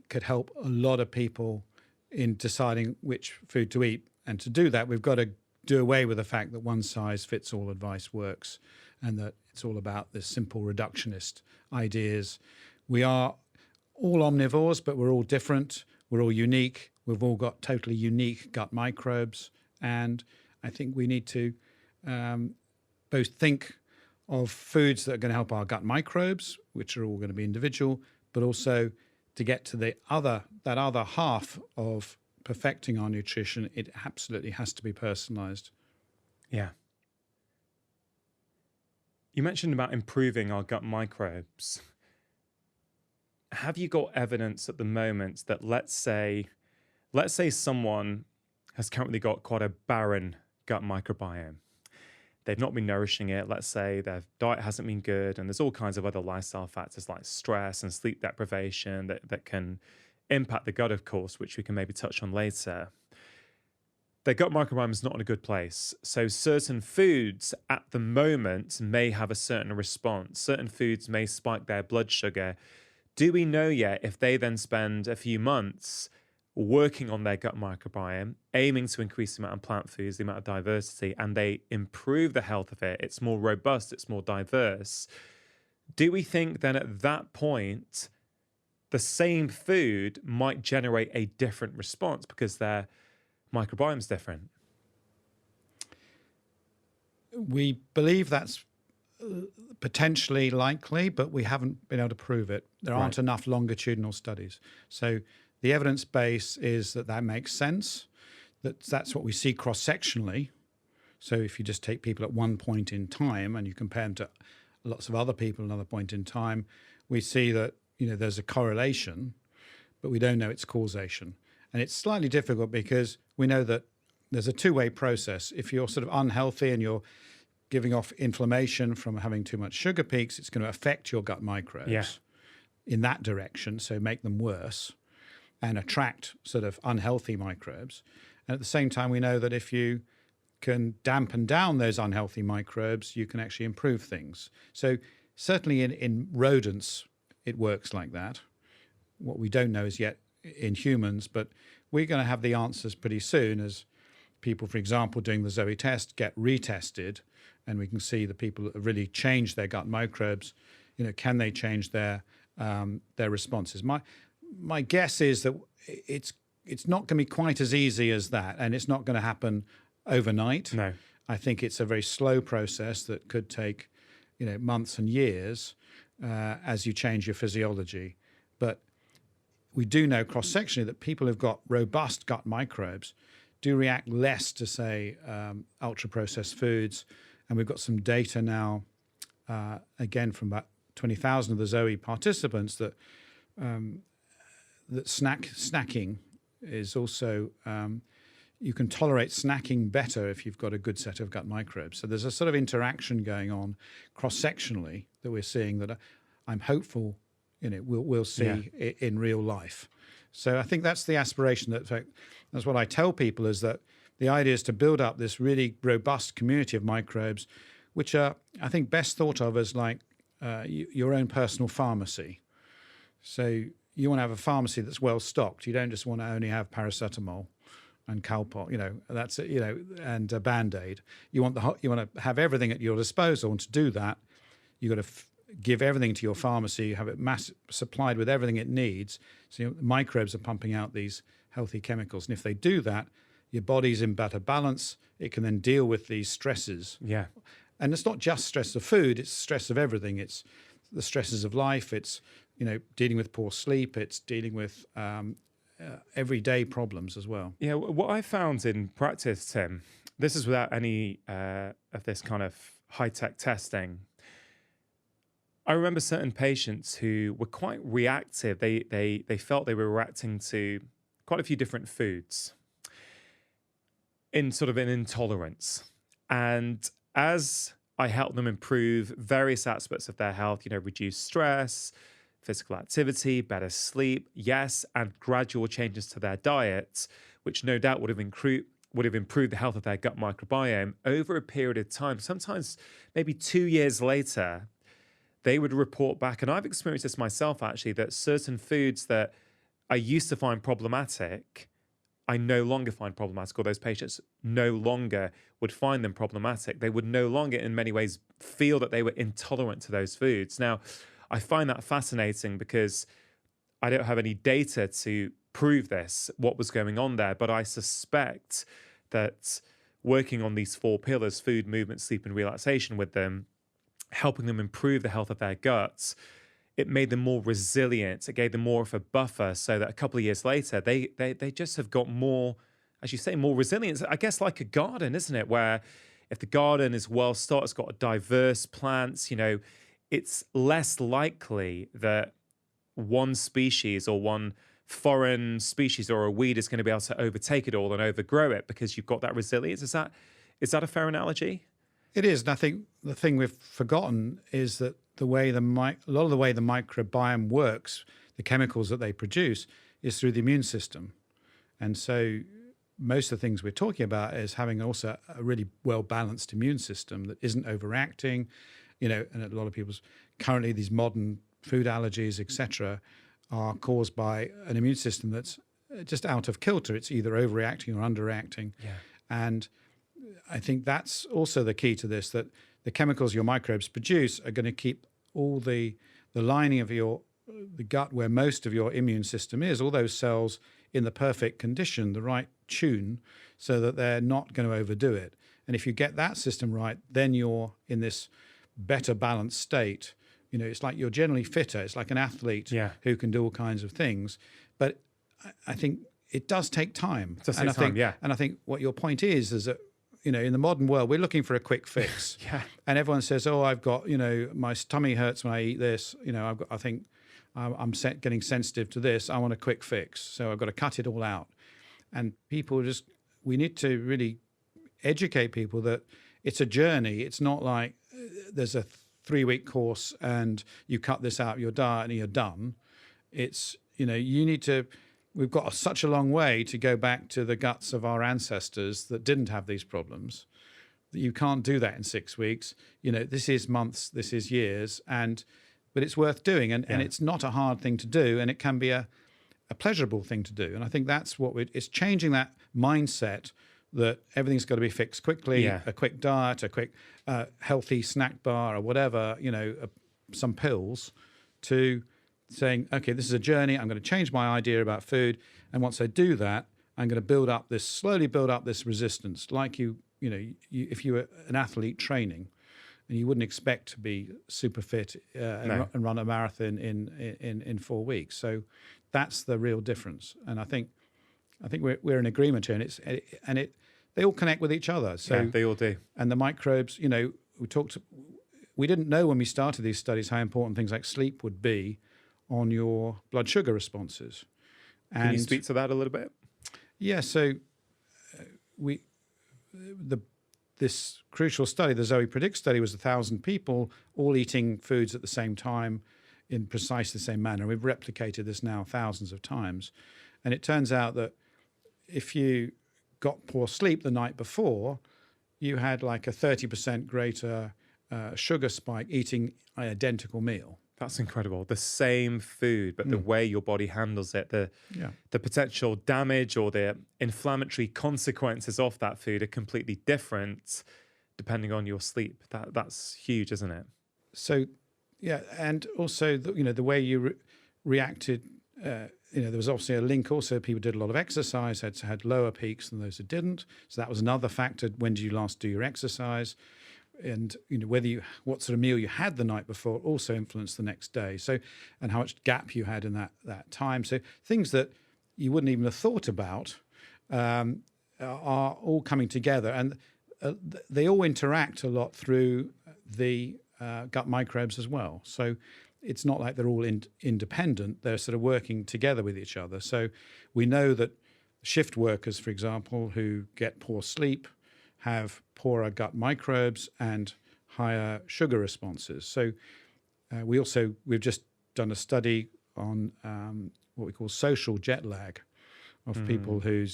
Speaker 1: could help a lot of people in deciding which food to eat. And to do that, we've got to do away with the fact that one size fits all advice works, and that it's all about this simple reductionist ideas. We are all omnivores, but we're all different. We're all unique. We've all got totally unique gut microbes. And I think we need to both think of foods that are going to help our gut microbes, which are all going to be individual, but also to get to that other half of perfecting our nutrition, it absolutely has to be personalized.
Speaker 2: Yeah. You mentioned about improving our gut microbes. Have you got evidence at the moment that let's say someone has currently got quite a barren gut microbiome? They've not been nourishing it. Let's say their diet hasn't been good, and there's all kinds of other lifestyle factors like stress and sleep deprivation that can impact the gut, of course, which we can maybe touch on later. Their gut microbiome is not in a good place. So certain foods at the moment may have a certain response. Certain foods may spike their blood sugar. Do we know yet if they then spend a few months working on their gut microbiome, aiming to increase the amount of plant foods, the amount of diversity, and they improve the health of it, it's more robust, it's more diverse, do we think then at that point the same food might generate a different response because their microbiome is different?
Speaker 1: We believe that's potentially likely, but we haven't been able to prove it. There aren't enough longitudinal studies. So the evidence base is that makes sense, that's what we see cross-sectionally. So if you just take people at one point in time and you compare them to lots of other people at another point in time, we see that there's a correlation, but we don't know its causation. And it's slightly difficult because we know that there's a two-way process. If you're sort of unhealthy and you're giving off inflammation from having too much sugar peaks, it's going to affect your gut microbes in that direction, so make them worse and attract sort of unhealthy microbes. And at the same time, we know that if you can dampen down those unhealthy microbes, you can actually improve things. So certainly in rodents, it works like that. What we don't know is yet in humans, but we're going to have the answers pretty soon as people, for example, doing the Zoe test get retested, and we can see the people that have really changed their gut microbes, can they change their responses? My guess is that it's not going to be quite as easy as that, and it's not going to happen overnight.
Speaker 2: No.
Speaker 1: I think it's a very slow process that could take, months and years as you change your physiology. But we do know cross-sectionally that people who've got robust gut microbes do react less to, say, ultra-processed foods. And we've got some data now, again, from about 20,000 of the Zoe participants that snacking is also, you can tolerate snacking better if you've got a good set of gut microbes. So there's a sort of interaction going on cross-sectionally that we're seeing that I'm hopeful we'll see in real life. So I think that's the aspiration. That's what I tell people, is that the idea is to build up this really robust community of microbes, which are, I think, best thought of as like your own personal pharmacy. So you want to have a pharmacy that's well stocked. You don't just want to only have paracetamol and Calpol, that's it, and a Band-Aid. You want to have everything at your disposal, and to do that, you've got to give everything to your pharmacy, have it supplied with everything it needs. So microbes are pumping out these healthy chemicals. And if they do that, your body's in better balance. It can then deal with these stresses.
Speaker 2: Yeah.
Speaker 1: And it's not just stress of food, it's stress of everything. It's the stresses of life. It's, dealing with poor sleep. It's dealing with everyday problems as well.
Speaker 2: Yeah, what I found in practice, Tim, this is without any of this kind of high-tech testing. I remember certain patients who were quite reactive. They felt they were reacting to quite a few different foods in sort of an intolerance. And as I helped them improve various aspects of their health, reduce stress, physical activity, better sleep, yes, and gradual changes to their diet, which no doubt would have improved the health of their gut microbiome over a period of time, sometimes maybe 2 years later, they would report back, and I've experienced this myself actually, that certain foods that I used to find problematic, I no longer find problematic, or those patients no longer would find them problematic. They would no longer in many ways feel that they were intolerant to those foods. Now, I find that fascinating because I don't have any data to prove this, what was going on there, but I suspect that working on these 4 pillars, food, movement, sleep, and relaxation with them, helping them improve the health of their guts, it made them more resilient. It gave them more of a buffer so that a couple of years later, they just have got more, as you say, more resilience. I guess like a garden, isn't it? Where if the garden is well stocked, it's got diverse plants, it's less likely that one species or one foreign species or a weed is going to be able to overtake it all and overgrow it because you've got that resilience. Is that a fair analogy?
Speaker 1: It is, and I think the thing we've forgotten is that a lot of the way the microbiome works, the chemicals that they produce, is through the immune system. And so most of the things we're talking about is having also a really well-balanced immune system that isn't overreacting, and a lot of people's currently these modern food allergies, etc., are caused by an immune system that's just out of kilter. It's either overreacting or underreacting. Yeah. And I think that's also the key to this, that the chemicals your microbes produce are going to keep all the lining of the gut where most of your immune system is, all those cells in the perfect condition, the right tune, so that they're not going to overdo it. And if you get that system right, then you're in this better balanced state. It's like you're generally fitter. It's like an athlete who can do all kinds of things. But I think it does take time.
Speaker 2: And
Speaker 1: I think what your point is that, in the modern world, we're looking for a quick fix. And everyone says, oh, I've got, my tummy hurts when I eat this. I think I'm getting sensitive to this. I want a quick fix. So I've got to cut it all out. And we need to really educate people that it's a journey. It's not like there's a 3-week course and you cut this out of your diet and you're done. It's, we've got such a long way to go back to the guts of our ancestors that didn't have these problems. You can't do that in 6 weeks. This is months, this is years, but it's worth doing, and it's not a hard thing to do, and it can be a pleasurable thing to do. And I think that's it's changing that mindset that everything's got to be fixed quickly, a quick diet, a quick healthy snack bar or whatever, some pills, to saying, okay, this is a journey. I'm going to change my idea about food. And once I do that, I'm going to slowly build up this resistance. Like if you were an athlete training, and you wouldn't expect to be super fit and run a marathon in 4 weeks. So that's the real difference. And I think we're in agreement here, and they all connect with each other. So
Speaker 2: they all do.
Speaker 1: And the microbes, we didn't know when we started these studies how important things like sleep would be on your blood sugar responses. And
Speaker 2: can you speak to that a little bit?
Speaker 1: Yeah. So this crucial study, the Zoe Predict study, was 1,000 people all eating foods at the same time in precisely the same manner. We've replicated this now thousands of times. And it turns out that if you got poor sleep the night before, you had like a 30% greater sugar spike eating an identical meal.
Speaker 2: That's incredible. The same food, but the way your body handles it, the potential damage or the inflammatory consequences of that food are completely different depending on your sleep. That's huge, isn't it?
Speaker 1: So, and also the way you reacted. There was obviously a link. Also, people did a lot of exercise, had lower peaks than those who didn't. So that was another factor. When did you last do your exercise? And what sort of meal you had the night before also influenced the next day. So, and how much gap you had in that time. So things that you wouldn't even have thought about are all coming together, and they all interact a lot through the gut microbes as well. So it's not like they're all independent. They're sort of working together with each other. So we know that shift workers, for example, who get poor sleep, have poorer gut microbes and higher sugar responses. So we've just done a study on what we call social jet lag of people who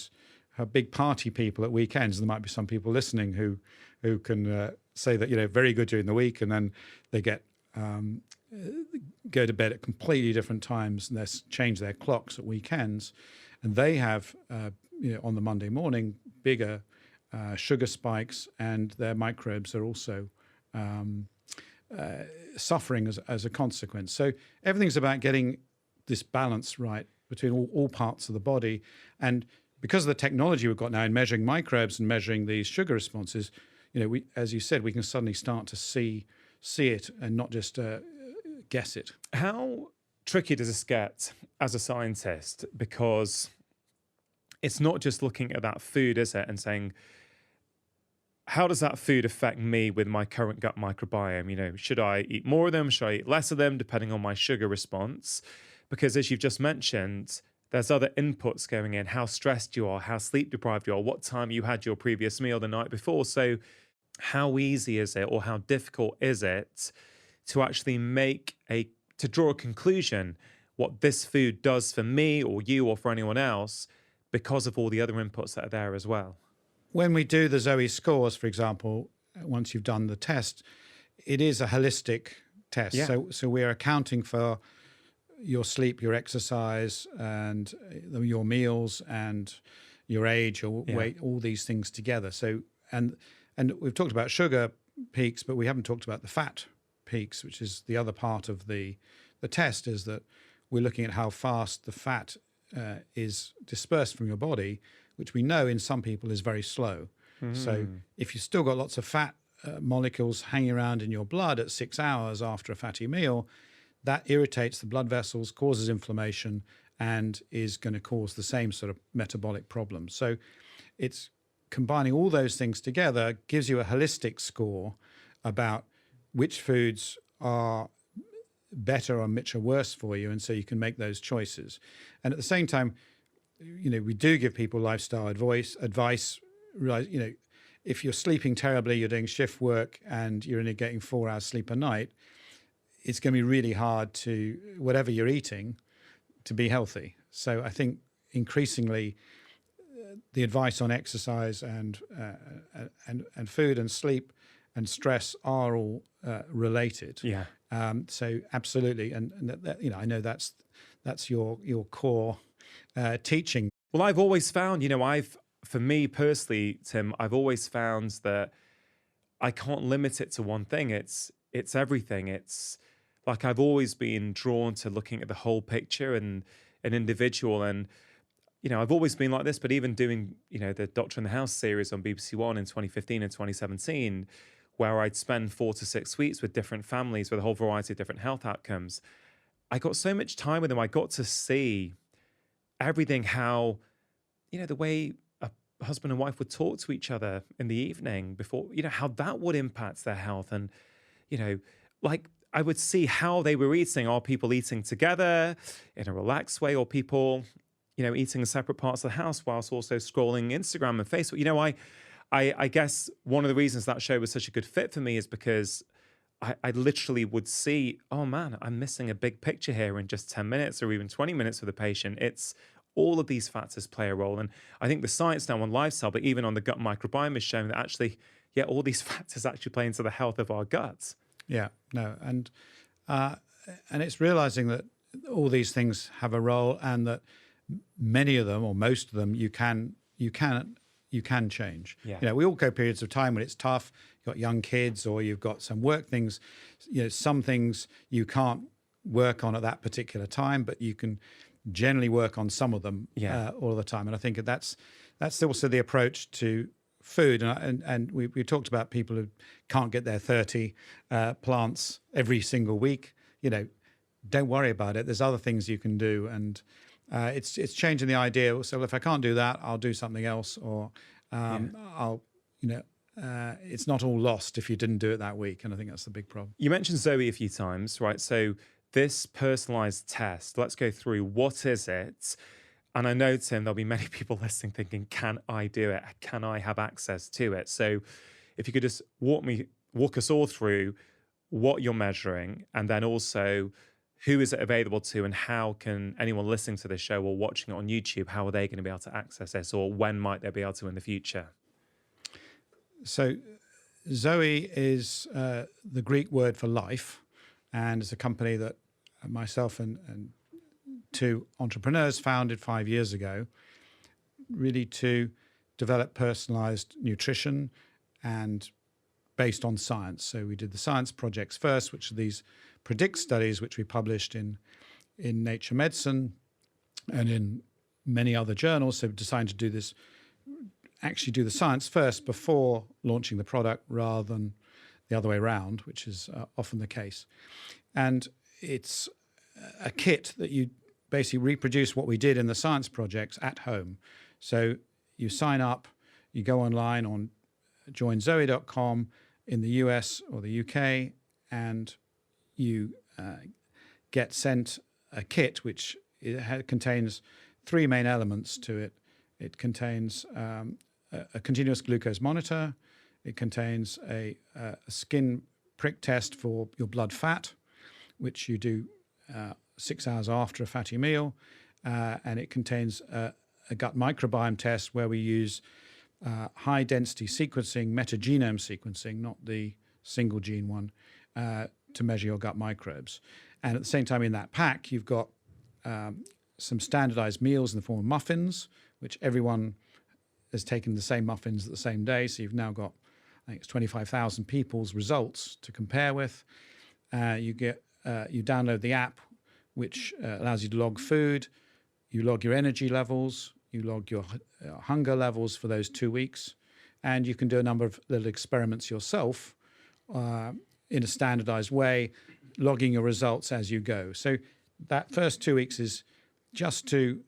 Speaker 1: are big party people at weekends. There might be some people listening who can say that, very good during the week, and then they get go to bed at completely different times, and they change their clocks at weekends, and they have on the Monday morning bigger sugar spikes, and their microbes are also suffering as a consequence. So everything's about getting this balance right between all parts of the body. And because of the technology we've got now in measuring microbes and measuring these sugar responses, we, as you said, we can suddenly start to see it and not just guess it. How
Speaker 2: tricky does this get as a scientist? Because it's not just looking at that food, is it, and saying, how does that food affect me with my current gut microbiome? Should I eat more of them? Should I eat less of them, depending on my sugar response? Because as you've just mentioned, there's other inputs going in, how stressed you are, how sleep deprived you are, what time you had your previous meal the night before. So how easy is it, or how difficult is it to actually to draw a conclusion what this food does for me or you or for anyone else because of all the other inputs that are there as well?
Speaker 1: When we do the Zoe scores, for example, once you've done the test, it is a holistic test. Yeah. So we're accounting for your sleep, your exercise, and your meals, and your age, your weight, all these things together. So and we've talked about sugar peaks, but we haven't talked about the fat peaks, which is the other part of the test, is that we're looking at how fast the fat is dispersed from your body, which we know in some people is very slow. So if you've still got lots of fat molecules hanging around in your blood at 6 hours after a fatty meal, that irritates the blood vessels, causes inflammation, and is going to cause the same sort of metabolic problems. So it's combining all those things together gives you a holistic score about which foods are better or which are worse for you, and so you can make those choices. And at the same time, we do give people lifestyle advice. If you're sleeping terribly, you're doing shift work, and you're only getting 4 hours sleep a night, it's going to be really hard to, whatever you're eating, to be healthy. So I think increasingly the advice on exercise and food and sleep and stress are all related.
Speaker 2: Yeah.
Speaker 1: So absolutely, and that, I know that's your core teaching.
Speaker 2: Well, I've always found, for me personally, Tim, I've always found that I can't limit it to one thing. It's everything. It's like I've always been drawn to looking at the whole picture and an individual. And, I've always been like this, but even doing, the Doctor in the House series on BBC One in 2015 and 2017, where I'd spend 4 to 6 weeks with different families with a whole variety of different health outcomes, I got so much time with them. I got to see everything, how, the way a husband and wife would talk to each other in the evening before, how that would impact their health. And, like I would see how they were eating. Are people eating together in a relaxed way, or people, eating in separate parts of the house whilst also scrolling Instagram and Facebook? I guess one of the reasons that show was such a good fit for me is because I literally would see, oh man, I'm missing a big picture here in just 10 minutes or even 20 minutes with the patient. It's all of these factors play a role. And I think the science now on lifestyle, but even on the gut microbiome, is showing that actually, all these factors actually play into the health of our guts.
Speaker 1: Yeah, no. And it's realizing that all these things have a role, and that many of them, or most of them, you can change.
Speaker 2: Yeah.
Speaker 1: We all go periods of time when it's tough. You've got young kids, or you've got some work things. Some things you can't work on at that particular time, but you can generally work on some of them all the time. And I think that's also the approach to food. And we talked about people who can't get their 30 plants every single week. Don't worry about it. There's other things you can do, and it's changing the idea. So if I can't do that, I'll do something else, or I'll, it's not all lost if you didn't do it that week. And I think that's the big problem.
Speaker 2: You mentioned Zoe a few times, right? So this personalized test, let's go through. What is it? And I know, Tim, there'll be many people listening thinking, can I do it? Can I have access to it? So if you could just walk us all through what you're measuring, and then also who is it available to, and how can anyone listening to the show or watching it on YouTube, how are they going to be able to access this, or when might they be able to in the future?
Speaker 1: So Zoe is the Greek word for life, and it's a company that myself and two entrepreneurs founded 5 years ago, really to develop personalized nutrition and based on science. So we did the science projects first, which are these Predict studies, which we published in Nature Medicine and in many other journals. So we decided to do this, actually do the science first before launching the product, rather than the other way around, which is often the case. And it's a kit that you basically reproduce what we did in the science projects at home. So you sign up, you go online on joinzoe.com in the US or the UK, and you get sent a kit which contains 3 main elements to it. It contains a continuous glucose monitor. It contains a skin prick test for your blood fat, which you do 6 hours after a fatty meal. And it contains a gut microbiome test where we use high-density sequencing, metagenome sequencing, not the single gene one, to measure your gut microbes. And at the same time in that pack, you've got some standardized meals in the form of muffins, which everyone has taken the same muffins at the same day. So you've now got, I think it's 25,000 people's results to compare with. You download the app, which allows you to log food. You log your energy levels. You log your hunger levels for those 2 weeks. And you can do a number of little experiments yourself in a standardized way, logging your results as you go. So that first 2 weeks is just to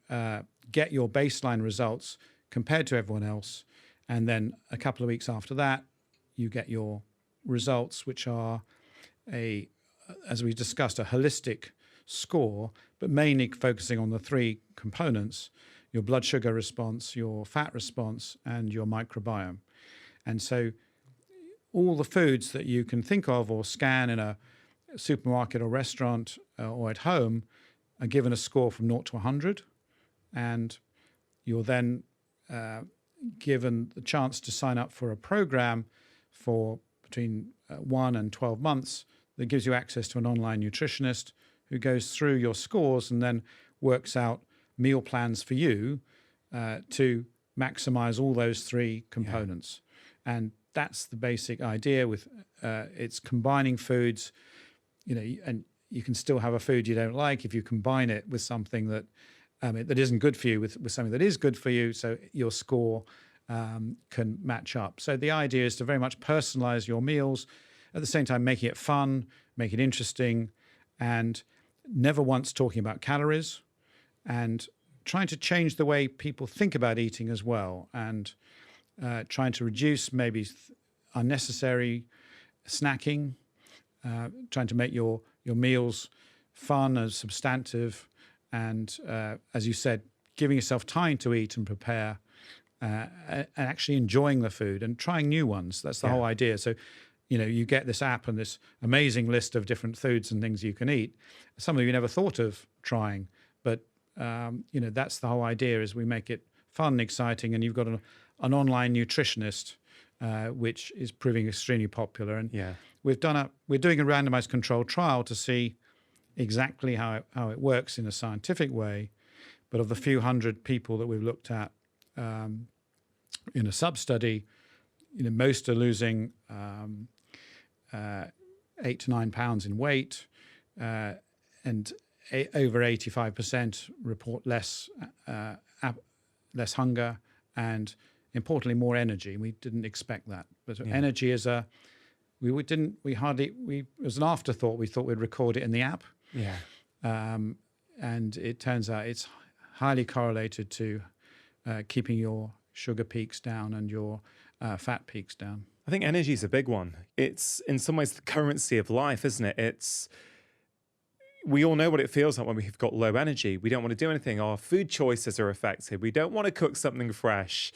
Speaker 1: get your baseline results compared to everyone else. And then a couple of weeks after that, you get your results, which are as we discussed, a holistic score, but mainly focusing on the 3 components: your blood sugar response, your fat response, and your microbiome. And so all the foods that you can think of or scan in a supermarket or restaurant or at home are given a score from 0 to 100. And you're then given the chance to sign up for a program for between 1 and 12 months that gives you access to an online nutritionist who goes through your scores and then works out meal plans for you to maximize all those three components. Yeah. And that's the basic idea with it's combining foods, and you can still have a food you don't like if you combine it with something that that isn't good for you with something that is good for you, so your score can match up. So the idea is to very much personalize your meals, at the same time making it fun, make it interesting, and never once talking about calories, and trying to change the way people think about eating as well, and trying to reduce maybe unnecessary snacking, trying to make your meals fun and substantive, and as you said, giving yourself time to eat and prepare, and actually enjoying the food and trying new ones. That's the whole idea. So, you get this app and this amazing list of different foods and things you can eat, some of you never thought of trying, but that's the whole idea, is we make it fun and exciting, and you've got an online nutritionist, which is proving extremely popular. And we're doing a randomized controlled trial to see exactly how it works in a scientific way. But of the few hundred people that we've looked at in a sub-study, most are losing 8 to 9 pounds in weight, and over 85% report less hunger, and importantly more energy. We didn't expect that, but energy is as an afterthought. We thought we'd record it in the app, and it turns out it's highly correlated to keeping your sugar peaks down and your fat peaks down.
Speaker 2: I think energy is a big one. It's in some ways the currency of life, isn't it? We all know what it feels like when we've got low energy. We don't want to do anything. Our food choices are affected. We don't want to cook something fresh.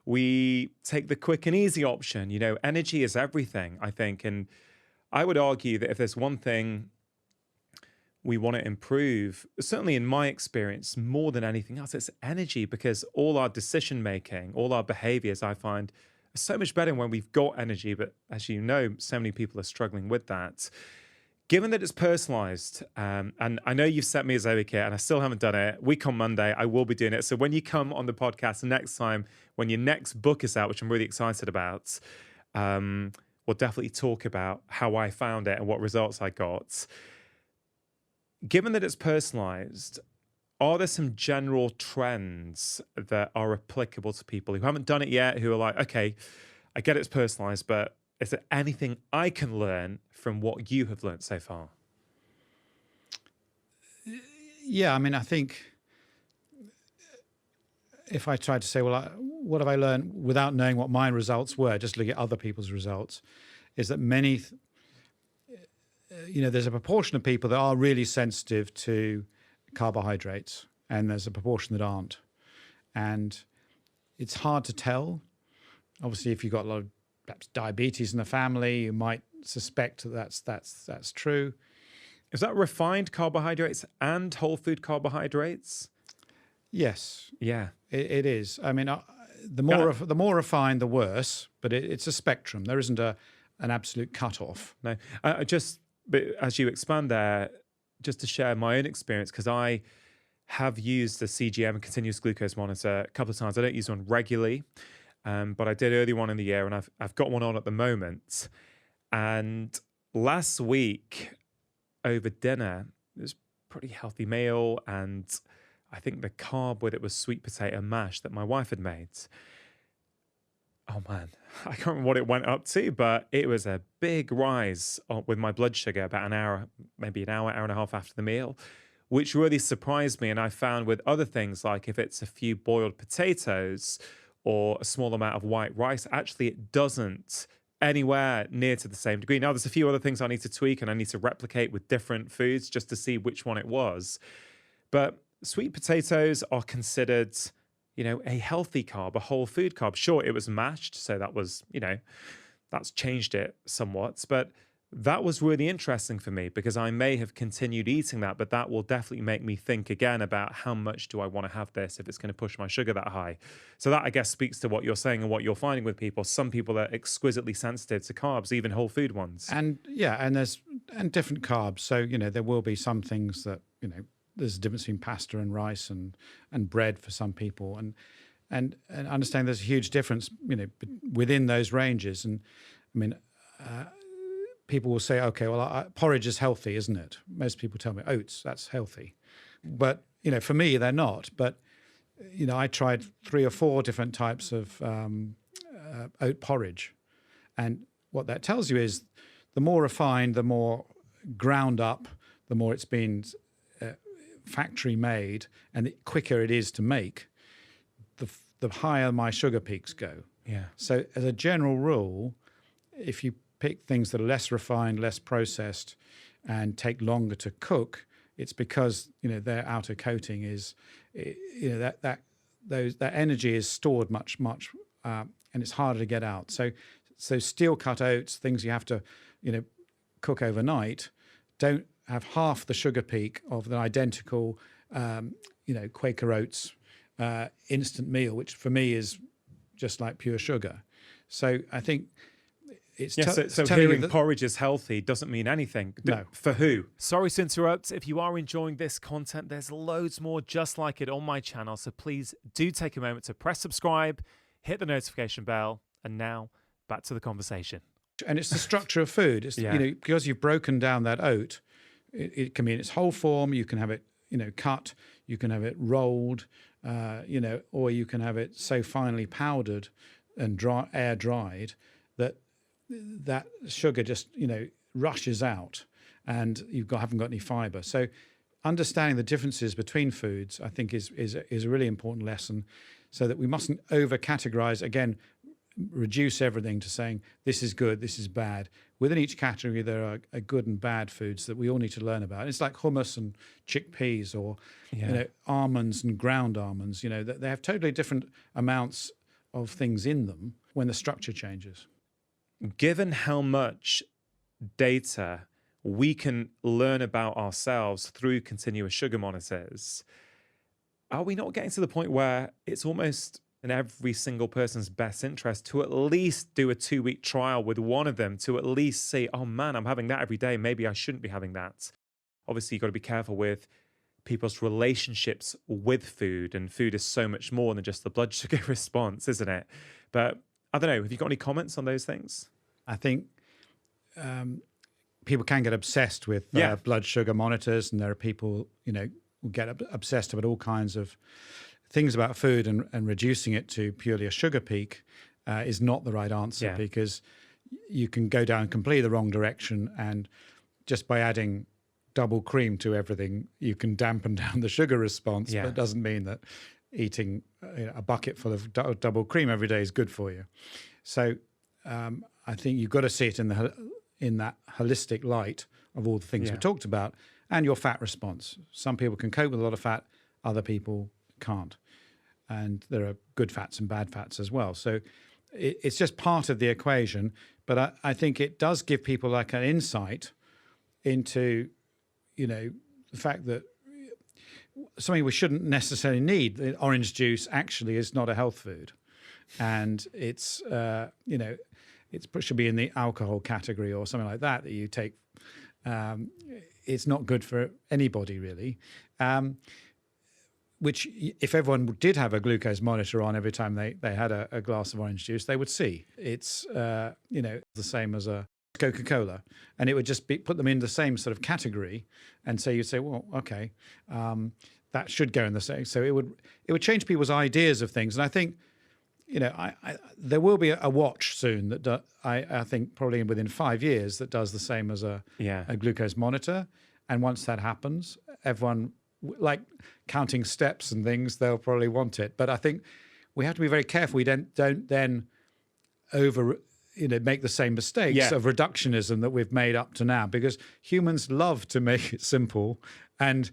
Speaker 2: We take the quick and easy option. Energy is everything, I think. And I would argue that if there's one thing we want to improve, certainly in my experience, more than anything else, it's energy, because all our decision making, all our behaviors, I find, are so much better when we've got energy. But as you know, so many people are struggling with that. Given that it's personalized, and I know you've set me a Zoe kit and I still haven't done it, week on Monday, I will be doing it. So when you come on the podcast next time, when your next book is out, which I'm really excited about, we'll definitely talk about how I found it and what results I got. Given that it's personalized, are there some general trends that are applicable to people who haven't done it yet, who are like, okay, I get it's personalized, but is there anything I can learn from what you have learned so far?
Speaker 1: Yeah, I think if I tried to say, well, what have I learned without knowing what my results were, just look at other people's results, is that there's a proportion of people that are really sensitive to carbohydrates, and there's a proportion that aren't. And it's hard to tell. Obviously, if you've got a lot of perhaps diabetes in the family, you might suspect that that's true.
Speaker 2: Is that refined carbohydrates and whole food carbohydrates?
Speaker 1: Yes.
Speaker 2: Yeah.
Speaker 1: It is. The more refined, the worse. But it's a spectrum. There isn't an absolute cutoff.
Speaker 2: No. But as you expand there, just to share my own experience, because I have used the CGM, continuous glucose monitor, a couple of times. I don't use one regularly. But I did early on in the year, and I've got one on at the moment. And last week over dinner, it was a pretty healthy meal, and I think the carb with it was sweet potato mash that my wife had made. Oh man, I can't remember what it went up to, but it was a big rise with my blood sugar about an hour, maybe an hour and a half after the meal, which really surprised me. And I found with other things, like if it's a few boiled potatoes or a small amount of white rice, actually it doesn't anywhere near to the same degree. Now, there's a few other things I need to tweak and I need to replicate with different foods just to see which one it was. But sweet potatoes are considered, a healthy carb, a whole food carb. Sure, it was mashed, so that was, that's changed it somewhat. But That was really interesting for me because I may have continued eating that, but that will definitely make me think again about how much do I want to have this if it's going to push my sugar that high. So that, I guess, speaks to what you're saying and what you're finding with people. Some people are exquisitely sensitive to carbs, even whole food ones.
Speaker 1: And yeah, and there's different carbs. So, you know, there will be some things that, you know, there's a difference between pasta and rice and bread for some people. And understand there's a huge difference, you know, within those ranges. And I mean, people will say, okay, well, porridge is healthy, isn't it? Most people tell me oats, that's healthy. But, you know, for me, they're not. But, you know, I tried 3 or 4 different types of oat porridge. And what that tells you is the more refined, the more ground up, the more it's been factory made, and the quicker it is to make, the higher my sugar peaks go.
Speaker 2: Yeah.
Speaker 1: So as a general rule, if you pick things that are less refined, less processed, and take longer to cook, it's because, you know, their outer coating is, you know, that energy is stored much, and it's harder to get out. So steel cut oats, things you have to, you know, cook overnight, don't have half the sugar peak of the identical, you know, Quaker Oats instant meal, which for me is just like pure sugar. So I think it's
Speaker 2: so hearing porridge is healthy doesn't mean anything.
Speaker 1: No.
Speaker 2: For who? Sorry to interrupt. If you are enjoying this content, there's loads more just like it on my channel. So please do take a moment to press subscribe, hit the notification bell, and now back to the conversation.
Speaker 1: And it's the structure of food. It's, you know, because you've broken down that oat, it can be in its whole form. You can have it, you know, cut. You can have it rolled, you know, or you can have it so finely powdered and air dried that sugar just, you know, rushes out, and haven't got any fiber. So understanding the differences between foods, I think, is a really important lesson, so that we mustn't over categorize, again, reduce everything to saying this is good, this is bad. Within each category, there are good and bad foods that we all need to learn about. It's like hummus and chickpeas, or you know, almonds and ground almonds. You know, that they have totally different amounts of things in them when the structure changes.
Speaker 2: Given how much data we can learn about ourselves through continuous sugar monitors, are we not getting to the point where it's almost in every single person's best interest to at least do a 2-week trial with one of them, to at least say, oh man, I'm having that every day, maybe I shouldn't be having that? Obviously, you've got to be careful with people's relationships with food, and food is so much more than just the blood sugar response, isn't it? But I don't know, have you got any comments on those things?
Speaker 1: I think people can get obsessed with blood sugar monitors, and there are people, you know, who get obsessed about all kinds of things about food, and reducing it to purely a sugar peak is not the right answer, because you can go down completely the wrong direction, and just by adding double cream to everything, you can dampen down the sugar response, but it doesn't mean that eating a bucket full of double cream every day is good for you. So I think you've got to see it in that holistic light of all the things we talked about, and your fat response. Some people can cope with a lot of fat, other people can't. And there are good fats and bad fats as well. So it's just part of the equation. But I think it does give people like an insight into, you know, the fact that something we shouldn't necessarily need, orange juice, actually is not a health food. And it's, you know, it should be in the alcohol category or something like that you take. It's not good for anybody, really. Which, if everyone did have a glucose monitor on every time they had a glass of orange juice, they would see. It's, you know, the same as a Coca-Cola. And it would just put them in the same sort of category. And so you'd say, well, okay, that should go in the same. So it would change people's ideas of things. And I think, you know, there will be a watch soon that I think probably within 5 years that does the same as a glucose monitor. And once that happens, everyone, like counting steps and things, they'll probably want it. But I think we have to be very careful. We don't then make the same mistakes of reductionism that we've made up to now, because humans love to make it simple, and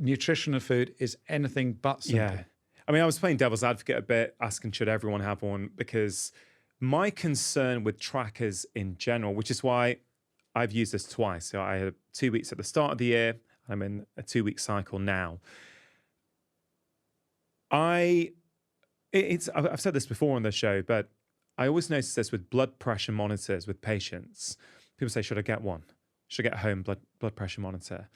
Speaker 1: nutrition of food is anything but simple.
Speaker 2: Yeah. I mean, I was playing devil's advocate a bit, asking should everyone have one, because my concern with trackers in general, which is why I've used this twice. So I had 2 weeks at the start of the year. I'm in a 2-week cycle now. I've said this before on the show, but I always notice this with blood pressure monitors with patients. People say, should I get one? Should I get a home blood pressure monitor?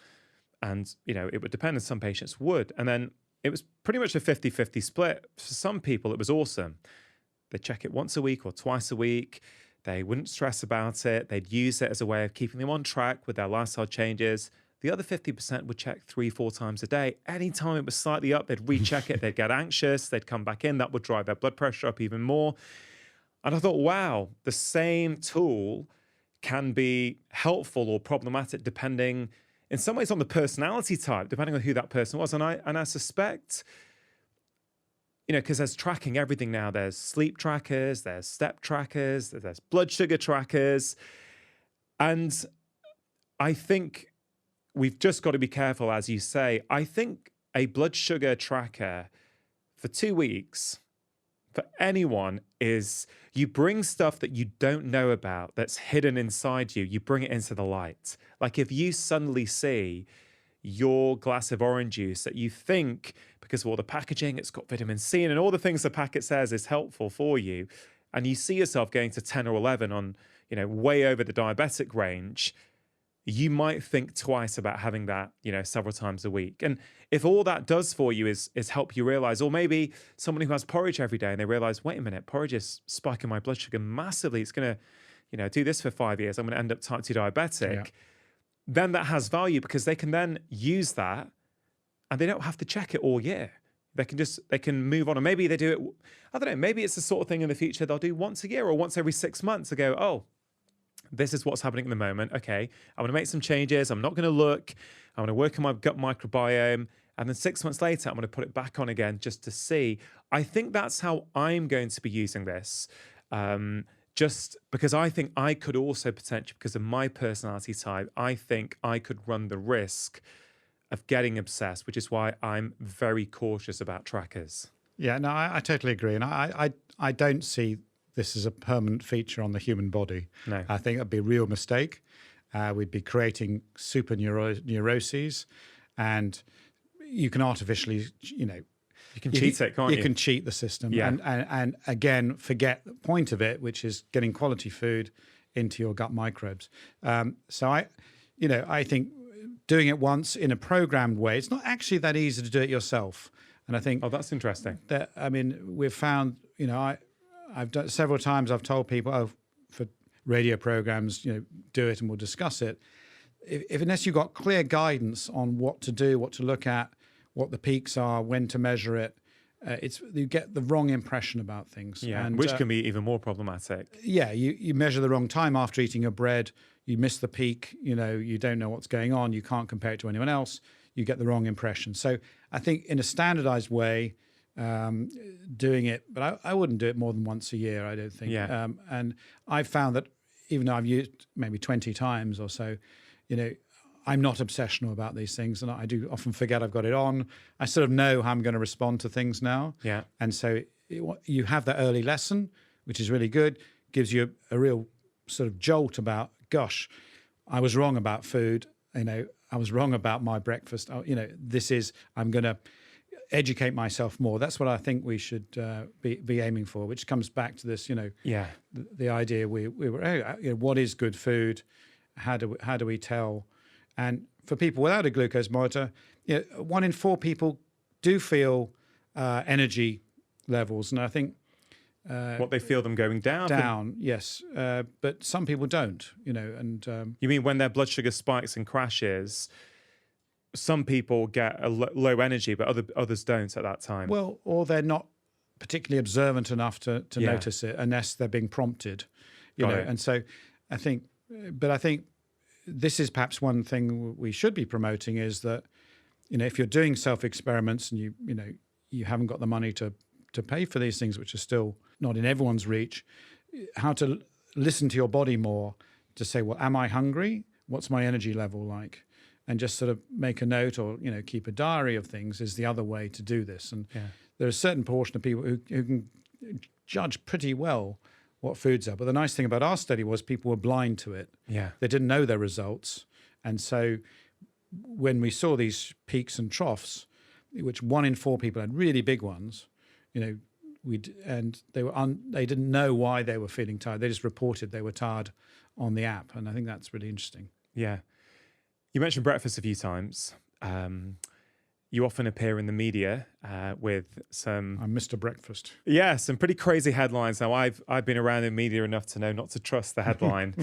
Speaker 2: And, it would depend, and some patients would. And then it was pretty much a 50-50 split. For some people, it was awesome. They'd check it once a week or twice a week. They wouldn't stress about it. They'd use it as a way of keeping them on track with their lifestyle changes. The other 50% would check 3-4 times a day. Anytime it was slightly up, they'd recheck it. They'd get anxious. They'd come back in. That would drive their blood pressure up even more. And I thought, wow, the same tool can be helpful or problematic depending, in some ways, on the personality type, depending on who that person was. And I suspect, because there's tracking everything now. There's sleep trackers, there's step trackers, there's blood sugar trackers. And I think we've just got to be careful, as you say. I think a blood sugar tracker for 2 weeks for anyone is you bring stuff that you don't know about that's hidden inside you. You bring it into the light. Like if you suddenly see your glass of orange juice that you think, because of all the packaging, it's got vitamin C and all the things the packet says is helpful for you, and you see yourself going to 10 or 11 on, way over the diabetic range, you might think twice about having that, several times a week. And if all that does for you is help you realize, or maybe someone who has porridge every day and they realize, wait a minute, porridge is spiking my blood sugar massively. It's going to, do this for 5 years. I'm going to end up type 2 diabetic. Yeah. Then that has value because they can then use that and they don't have to check it all year. They can move on. Or maybe they do it, I don't know, maybe it's the sort of thing in the future they'll do once a year or once every 6 months. They go, oh, this is what's happening at the moment. Okay, I'm going to make some changes. I'm not going to look. I'm going to work on my gut microbiome. And then 6 months later, I'm going to put it back on again just to see. I think that's how I'm going to be using this. Just because I think I could also potentially, because of my personality type, I think I could run the risk of getting obsessed, which is why I'm very cautious about trackers.
Speaker 1: Yeah, no, I totally agree. And I don't see this is a permanent feature on the human body.
Speaker 2: No.
Speaker 1: I think it'd be a real mistake. We'd be creating super neuroses, and you can artificially,
Speaker 2: you can cheat it, can't you?
Speaker 1: You can cheat the system,
Speaker 2: yeah.
Speaker 1: and again, forget the point of it, which is getting quality food into your gut microbes. So I think doing it once in a programmed way, it's not actually that easy to do it yourself. And I think,
Speaker 2: oh, that's interesting.
Speaker 1: We've found, I've done several times. I've told people, for radio programs, do it and we'll discuss it. If unless you've got clear guidance on what to do, what to look at, what the peaks are, when to measure it, you get the wrong impression about things.
Speaker 2: Yeah,
Speaker 1: and,
Speaker 2: which can be even more problematic.
Speaker 1: Yeah, you measure the wrong time after eating your bread. You miss the peak. You don't know what's going on. You can't compare it to anyone else. You get the wrong impression. So I think in a standardized way, doing it, but I wouldn't do it more than once a year, I don't think.
Speaker 2: Yeah.
Speaker 1: And I've found that even though I've used maybe 20 times or so, I'm not obsessional about these things, and I do often forget I've got it on. I sort of know how I'm going to respond to things now.
Speaker 2: Yeah.
Speaker 1: And so you have that early lesson, which is really good, gives you a real sort of jolt about, gosh, I was wrong about food. I was wrong about my breakfast. I'm going to educate myself more. That's what I think we should be aiming for, which comes back to this, the idea we were, what is good food? How do we tell? And for people without a glucose monitor, 1 in 4 people do feel energy levels, and I think
Speaker 2: what they feel them going down.
Speaker 1: Down, yes, but some people don't. And
Speaker 2: you mean when their blood sugar spikes and crashes? Some people get a low energy, but others don't at that time.
Speaker 1: Well, or they're not particularly observant enough to notice it unless they're being prompted. And so I think this is perhaps one thing we should be promoting is that, if you're doing self-experiments and you haven't got the money to pay for these things, which are still not in everyone's reach, how to listen to your body more to say, well, am I hungry? What's my energy level like? And just sort of make a note or, keep a diary of things is the other way to do this. And there are a certain portion of people who can judge pretty well what foods are. But the nice thing about our study was people were blind to it.
Speaker 2: Yeah.
Speaker 1: They didn't know their results. And so when we saw these peaks and troughs, which 1 in 4 people had really big ones, and they didn't know why they were feeling tired. They just reported they were tired on the app. And I think that's really interesting.
Speaker 2: Yeah. You mentioned breakfast a few times. You often appear in the media with some...
Speaker 1: I'm Mr. Breakfast.
Speaker 2: Yeah, some pretty crazy headlines. Now, I've been around in media enough to know not to trust the headline.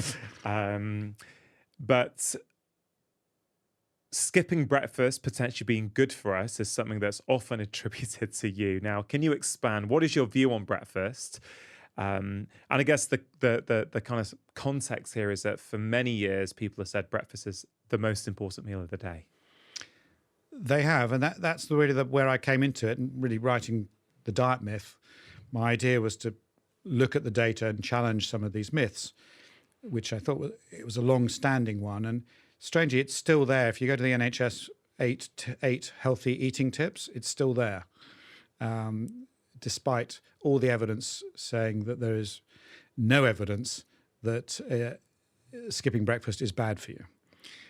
Speaker 2: But skipping breakfast potentially being good for us is something that's often attributed to you. Now, can you expand? What is your view on breakfast? And I guess the kind of context here is that for many years, people have said breakfast is the most important meal of the day.
Speaker 1: They have, and that's really where I came into it, and really writing the diet myth. My idea was to look at the data and challenge some of these myths, which I thought it was a long-standing one. And strangely, it's still there. If you go to the NHS 8 healthy eating tips, it's still there, despite all the evidence saying that there is no evidence that skipping breakfast is bad for you.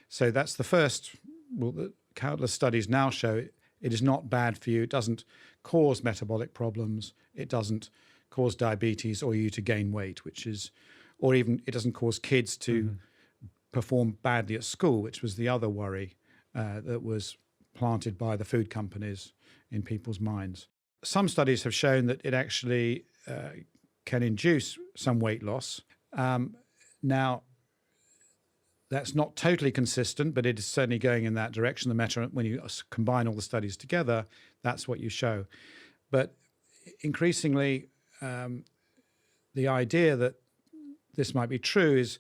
Speaker 1: So that's the first. Well, countless studies now show it is not bad for you. It doesn't cause metabolic problems. It doesn't cause diabetes or you to gain weight, or even it doesn't cause kids to perform badly at school, which was the other worry that was planted by the food companies in people's minds. Some studies have shown that it actually can induce some weight loss. Now, that's not totally consistent, but it is certainly going in that direction. When you combine all the studies together, that's what you show. But increasingly, the idea that this might be true is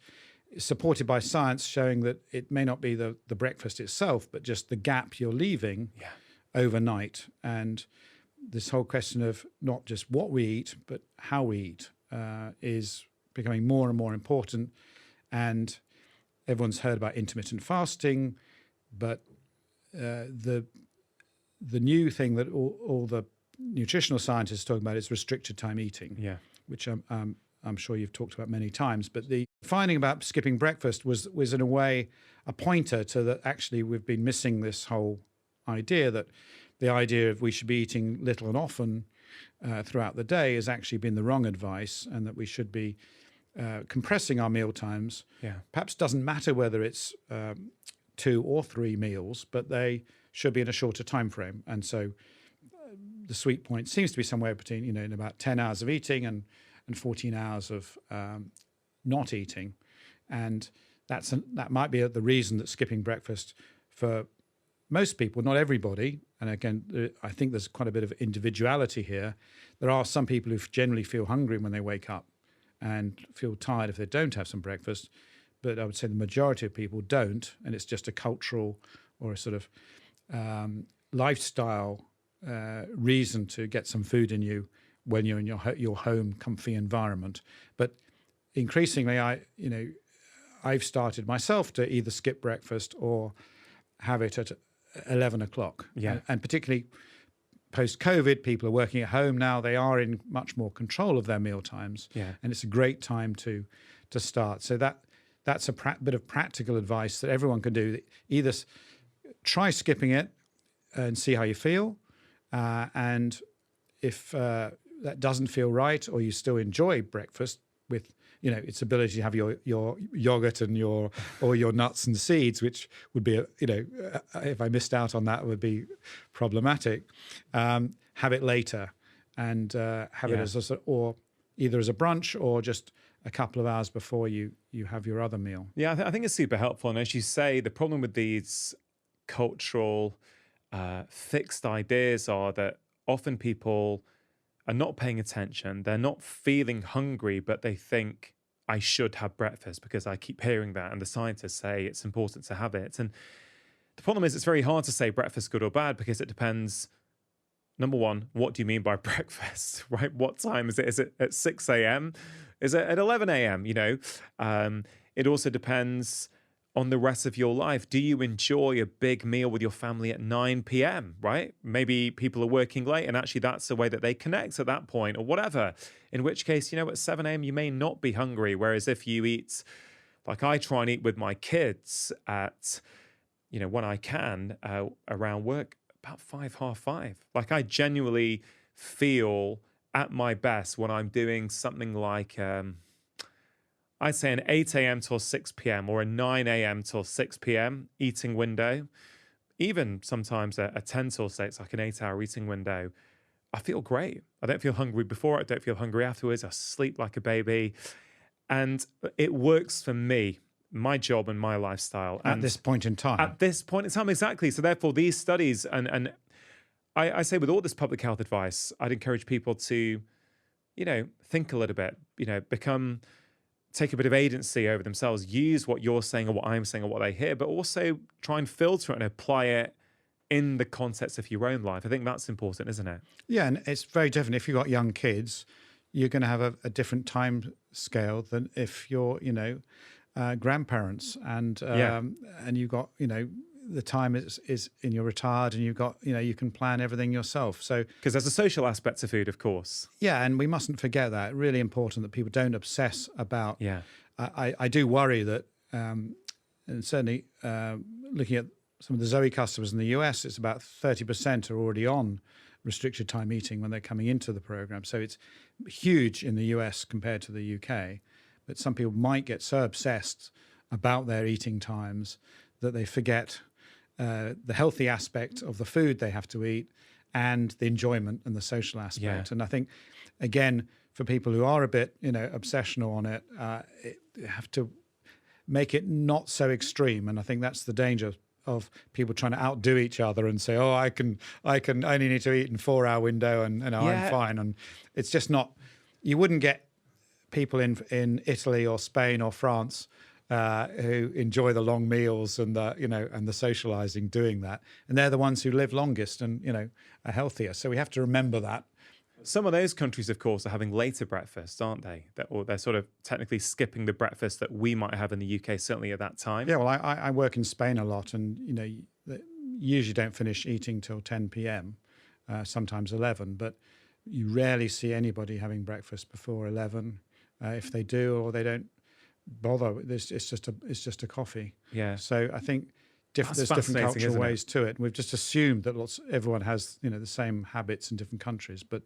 Speaker 1: supported by science showing that it may not be the breakfast itself, but just the gap you're leaving overnight. And this whole question of not just what we eat, but how we eat is becoming more and more important. And everyone's heard about intermittent fasting, but the new thing that all the nutritional scientists are talking about is restricted time eating, which I'm sure you've talked about many times. But the finding about skipping breakfast was in a way a pointer to that actually we've been missing this whole idea that the idea of we should be eating little and often throughout the day has actually been the wrong advice, and that we should be compressing our meal times. Perhaps doesn't matter whether it's 2 or 3 meals, but they should be in a shorter time frame. And so the sweet point seems to be somewhere between, in about 10 hours of eating and 14 hours of not eating. And that might be the reason that skipping breakfast for most people, not everybody, and again, I think there's quite a bit of individuality here. There are some people who generally feel hungry when they wake up and feel tired if they don't have some breakfast. But I would say the majority of people don't, and it's just a cultural or a sort of lifestyle reason to get some food in you when you're in your home, comfy environment. But increasingly, I've started myself to either skip breakfast or have it at 11 o'clock. And particularly post-COVID, people are working at home now. They are in much more control of their meal times, and it's a great time to start. So that's a bit of practical advice that everyone can do. Either try skipping it and see how you feel, and if that doesn't feel right, or you still enjoy breakfast with its ability to have your yogurt and your nuts and seeds, which would be if I missed out on that, would be problematic. Have it later, and have it as or either as a brunch or just a couple of hours before you have your other meal.
Speaker 2: I think it's super helpful. And as you say, the problem with these cultural fixed ideas are that often people are not paying attention. They're not feeling hungry, but they think, I should have breakfast because I keep hearing that, and the scientists say it's important to have it. And the problem is it's very hard to say breakfast good or bad because it depends. Number one, what do you mean by breakfast, right? What time is it? Is it at 6 a.m.? Is it at 11 a.m.? It also depends on the rest of your life? Do you enjoy a big meal with your family at 9 p.m., right? Maybe people are working late and actually that's the way that they connect at that point or whatever. In which case, at 7 a.m. you may not be hungry. Whereas if you eat, like I try and eat with my kids at, when I can, around work, about 5, half 5. Like I genuinely feel at my best when I'm doing something like, I'd say an 8 a.m. till 6 p.m. or a 9 a.m. till 6 p.m. eating window, even sometimes a 10 till 6, like an 8-hour eating window, I feel great. I don't feel hungry before, I don't feel hungry afterwards. I sleep like a baby. And it works for me, my job and my lifestyle.
Speaker 1: At this point in time.
Speaker 2: At this point in time, exactly. So therefore, these studies, and I say with all this public health advice, I'd encourage people to, think a little bit, take a bit of agency over themselves, use what you're saying or what I'm saying or what they hear, but also try and filter it and apply it in the context of your own life. I think that's important, isn't it?
Speaker 1: Yeah, and it's very different. If you've got young kids, you're going to have a different time scale than if you're, grandparents and you've got, the time is in you're retired and you've got, you can plan everything yourself. So
Speaker 2: because there's a social aspect to food, of course.
Speaker 1: Yeah, and we mustn't forget that. Really important that people don't obsess about.
Speaker 2: Yeah,
Speaker 1: I do worry that, and certainly looking at some of the Zoe customers in the US, it's about 30% are already on restricted time eating when they're coming into the program. So it's huge in the US compared to the UK. But some people might get so obsessed about their eating times that they forget the healthy aspect of the food they have to eat and the enjoyment and the social aspect. Yeah. And I think, again, for people who are a bit, obsessional on it, you have to make it not so extreme. And I think that's the danger of people trying to outdo each other and say, I can only need to eat in 4-hour window and I'm fine. And it's just not, you wouldn't get people in Italy or Spain or France who enjoy the long meals and the socializing doing that. And they're the ones who live longest and, are healthier. So we have to remember that.
Speaker 2: Some of those countries, of course, are having later breakfasts, aren't they? Or they're sort of technically skipping the breakfast that we might have in the UK, certainly at that time.
Speaker 1: Yeah, well, I work in Spain a lot and, you usually don't finish eating till 10 p.m., sometimes 11, but you rarely see anybody having breakfast before 11. If they do or they don't bother, it's just a coffee.
Speaker 2: Yeah.
Speaker 1: So I think there's different cultural ways to it. And we've just assumed that everyone has the same habits in different countries, but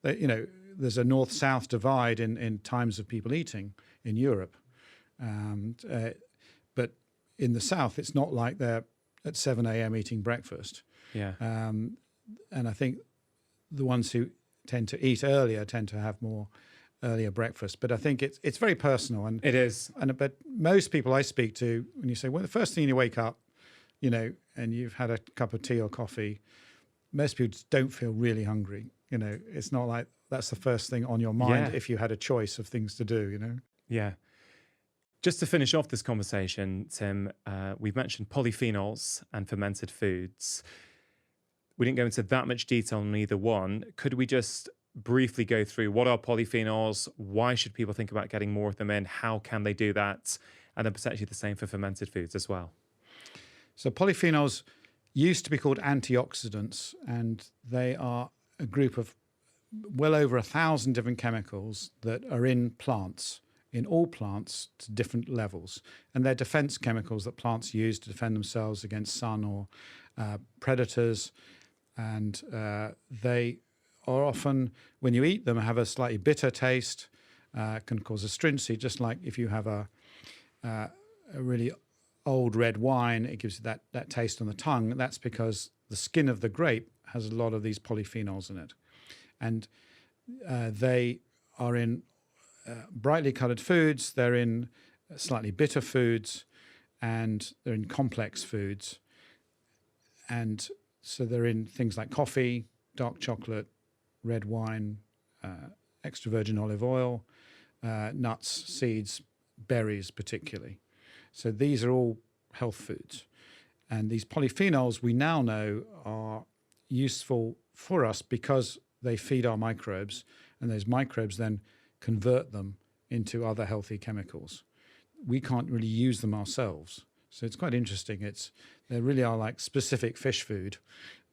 Speaker 1: there's a north-south divide in times of people eating in Europe, but in the south it's not like they're at 7 a.m. eating breakfast.
Speaker 2: Yeah.
Speaker 1: And I think the ones who tend to eat earlier tend to have more earlier breakfast, but I think it's very personal, and
Speaker 2: it is.
Speaker 1: But most people I speak to, when you say, well, the first thing you wake up, and you've had a cup of tea or coffee, most people just don't feel really hungry. It's not like that's the first thing on your mind if you had a choice of things to do.
Speaker 2: Yeah. Just to finish off this conversation, Tim, we've mentioned polyphenols and fermented foods. We didn't go into that much detail on either one. Could we just briefly go through what are polyphenols, why should people think about getting more of them in, how can they do that, and then potentially the same for fermented foods as well?
Speaker 1: So polyphenols used to be called antioxidants, and they are a group of well over 1,000 different chemicals that are in plants, in all plants to different levels. And they're defense chemicals that plants use to defend themselves against sun or predators. And they are often, when you eat them, have a slightly bitter taste, can cause astringency, just like if you have a really old red wine, it gives you that taste on the tongue. That's because the skin of the grape has a lot of these polyphenols in it. And they are in brightly colored foods, they're in slightly bitter foods, and they're in complex foods. And so they're in things like coffee, dark chocolate, red wine, extra virgin olive oil, nuts, seeds, berries particularly. So these are all health foods. And these polyphenols we now know are useful for us because they feed our microbes, and those microbes then convert them into other healthy chemicals. We can't really use them ourselves. So it's quite interesting. They really are like specific fish food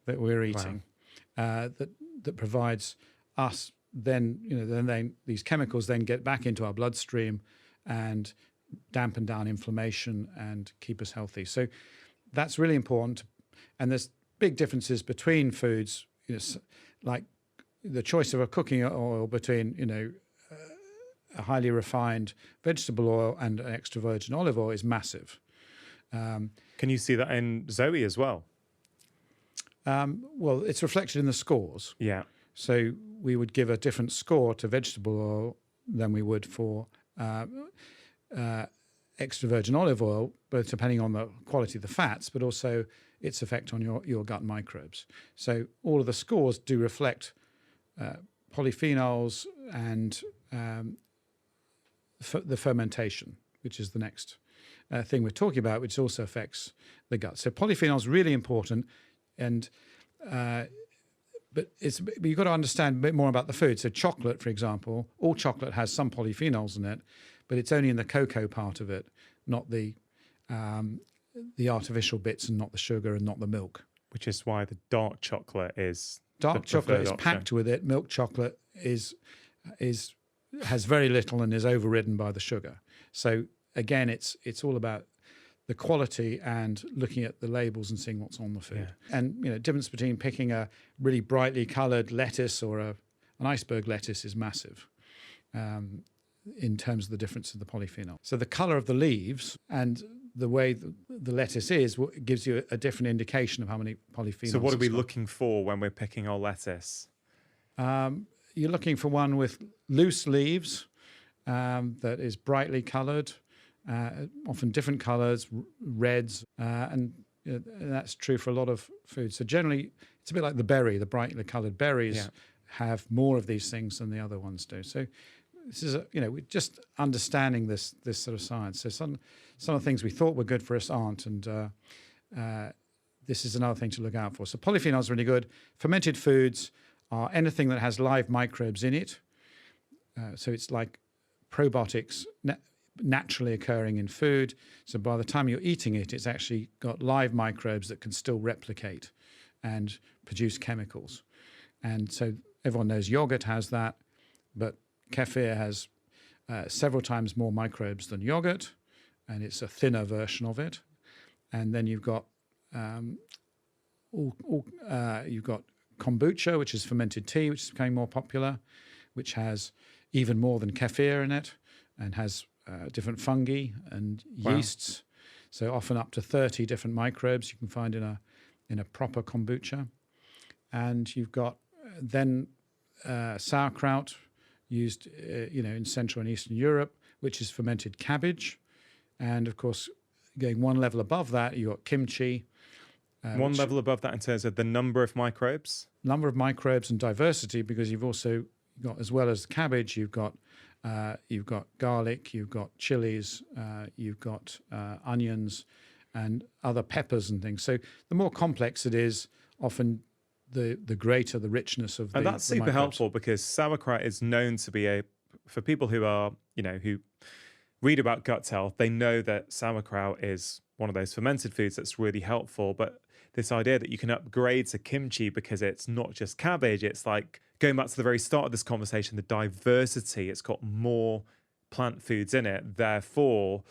Speaker 1: that we're eating, that provides us then, these chemicals then get back into our bloodstream and dampen down inflammation and keep us healthy. So that's really important. And there's big differences between foods, like the choice of a cooking oil between, a highly refined vegetable oil and an extra virgin olive oil is massive.
Speaker 2: Can you see that in Zoe as well?
Speaker 1: Well, it's reflected in the scores.
Speaker 2: Yeah.
Speaker 1: So we would give a different score to vegetable oil than we would for extra virgin olive oil, both depending on the quality of the fats, but also its effect on your gut microbes. So all of the scores do reflect polyphenols and the fermentation, which is the next thing we're talking about, which also affects the gut. So polyphenols really important, and but you've got to understand a bit more about the food. So chocolate, for example, all chocolate has some polyphenols in it, but it's only in the cocoa part of it, not the artificial bits, and not the sugar and not the milk.
Speaker 2: Which is why the dark chocolate is
Speaker 1: Dark chocolate is packed with it. Milk chocolate has very little and is overridden by the sugar. So again, it's all about the quality and looking at the labels and seeing what's on the food. Yeah. And difference between picking a really brightly coloured lettuce or an iceberg lettuce is massive in terms of the difference of the polyphenol. So the colour of the leaves and the way the lettuce is gives you a different indication of how many polyphenols.
Speaker 2: So what are we looking for when we're picking our lettuce?
Speaker 1: You're looking for one with loose leaves that is brightly coloured, often different colours, reds, and that's true for a lot of foods. So generally, it's a bit like the berry. The brightly coloured berries have more of these things than the other ones do. So this is, we're just understanding this sort of science. So some of the things we thought were good for us aren't, and this is another thing to look out for. So polyphenols are really good. Fermented foods are anything that has live microbes in it. So it's like probiotics naturally occurring in food. So by the time you're eating it, it's actually got live microbes that can still replicate and produce chemicals. And so everyone knows yogurt has that, but kefir has several times more microbes than yogurt, and it's a thinner version of it. And then you've got you've got kombucha, which is fermented tea, which is becoming more popular, which has even more than kefir in it, and has different fungi and yeasts. So often up to 30 different microbes you can find in a proper kombucha. And you've got then sauerkraut, used in Central and Eastern Europe, which is fermented cabbage. And of course, going one level above that, you've got kimchi.
Speaker 2: One level above that in terms of the number of microbes?
Speaker 1: Number of microbes and diversity, because you've also got, as well as cabbage, you've got garlic, you've got chilies, you've got onions and other peppers and things. So the more complex it is, often the greater the richness of the.
Speaker 2: And that's super helpful, because sauerkraut is known to be for people who are, who read about gut health, they know that sauerkraut is one of those fermented foods that's really helpful. But this idea that you can upgrade to kimchi because it's not just cabbage, it's like going back to the very start of this conversation, the diversity, it's got more plant foods in it. Therefore,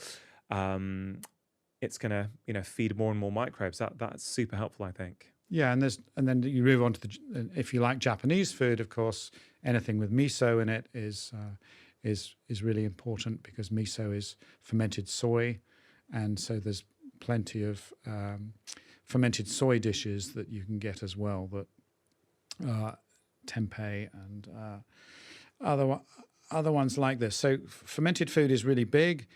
Speaker 2: it's going to, feed more and more microbes. That's super helpful, I think.
Speaker 1: Yeah, and then you move on to if you like Japanese food, of course, anything with miso in it is really important, because miso is fermented soy, and so there's plenty of fermented soy dishes that you can get as well, that tempeh and other ones like this. So fermented food is really big.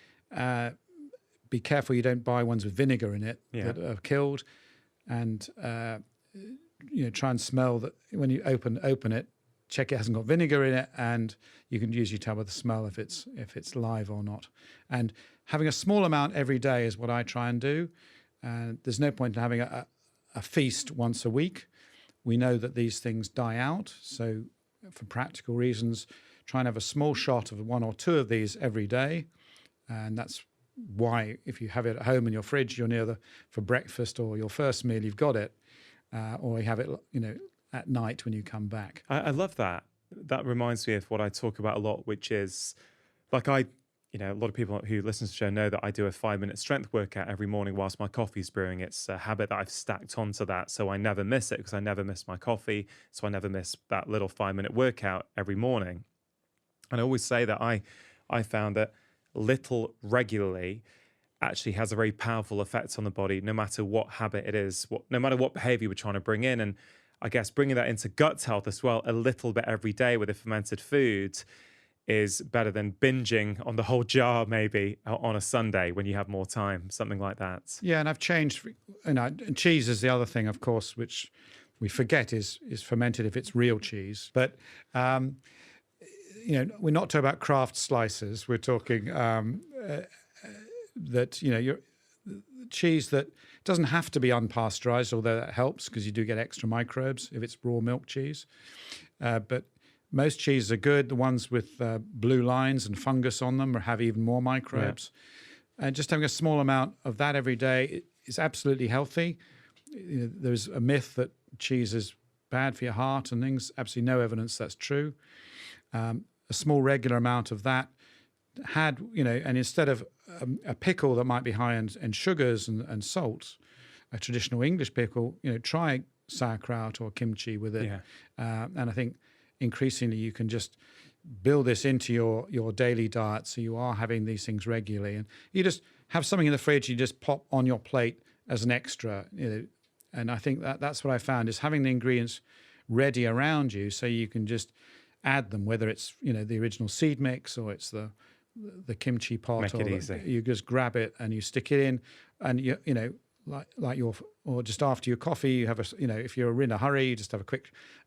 Speaker 1: Be careful you don't buy ones with vinegar in it that are killed. And try and smell that when you open it, check it hasn't got vinegar in it, and you can usually tell by the smell if it's live or not. And having a small amount every day is what I try and do. There's no point in having a feast once a week. We know that these things die out, so for practical reasons, try and have a small shot of one or two of these every day, and that's why, if you have it at home in your fridge, you're near for breakfast or your first meal, you've got it, or you have it, at night when you come back.
Speaker 2: I love that. That reminds me of what I talk about a lot, which is like a lot of people who listen to the show know that I do a 5-minute strength workout every morning whilst my coffee's brewing. It's a habit that I've stacked onto that. So I never miss it because I never miss my coffee. So I never miss that little 5-minute workout every morning. And I always say that I found that little regularly actually has a very powerful effect on the body, no matter what habit it is, no matter what behavior we're trying to bring in. And I guess bringing that into gut health as well, a little bit every day with a fermented food is better than binging on the whole jar maybe on a Sunday when you have more time, something like that.
Speaker 1: Yeah, and I've changed, and cheese is the other thing, of course, which we forget is fermented if it's real cheese. But, we're not talking about Kraft slices. We're talking that, cheese that doesn't have to be unpasteurized, although that helps because you do get extra microbes if it's raw milk cheese. But most cheeses are good. The ones with blue lines and fungus on them have even more microbes. Yeah. And just having a small amount of that every day is absolutely healthy. There's a myth that cheese is bad for your heart and things. Absolutely no evidence that's true. A small regular amount of that and instead of a pickle that might be high in sugars and salt, a traditional English pickle, try sauerkraut or kimchi with it. Yeah. And I think increasingly you can just build this into your daily diet, so you are having these things regularly, and you just have something in the fridge you just pop on your plate as an extra. And I think that's what I found is having the ingredients ready around you, so you can just add them, whether it's the original seed mix or it's the kimchi pot.
Speaker 2: Make it easy.
Speaker 1: You just grab it and you stick it in, and or just after your coffee, you have if you're in a hurry, you just have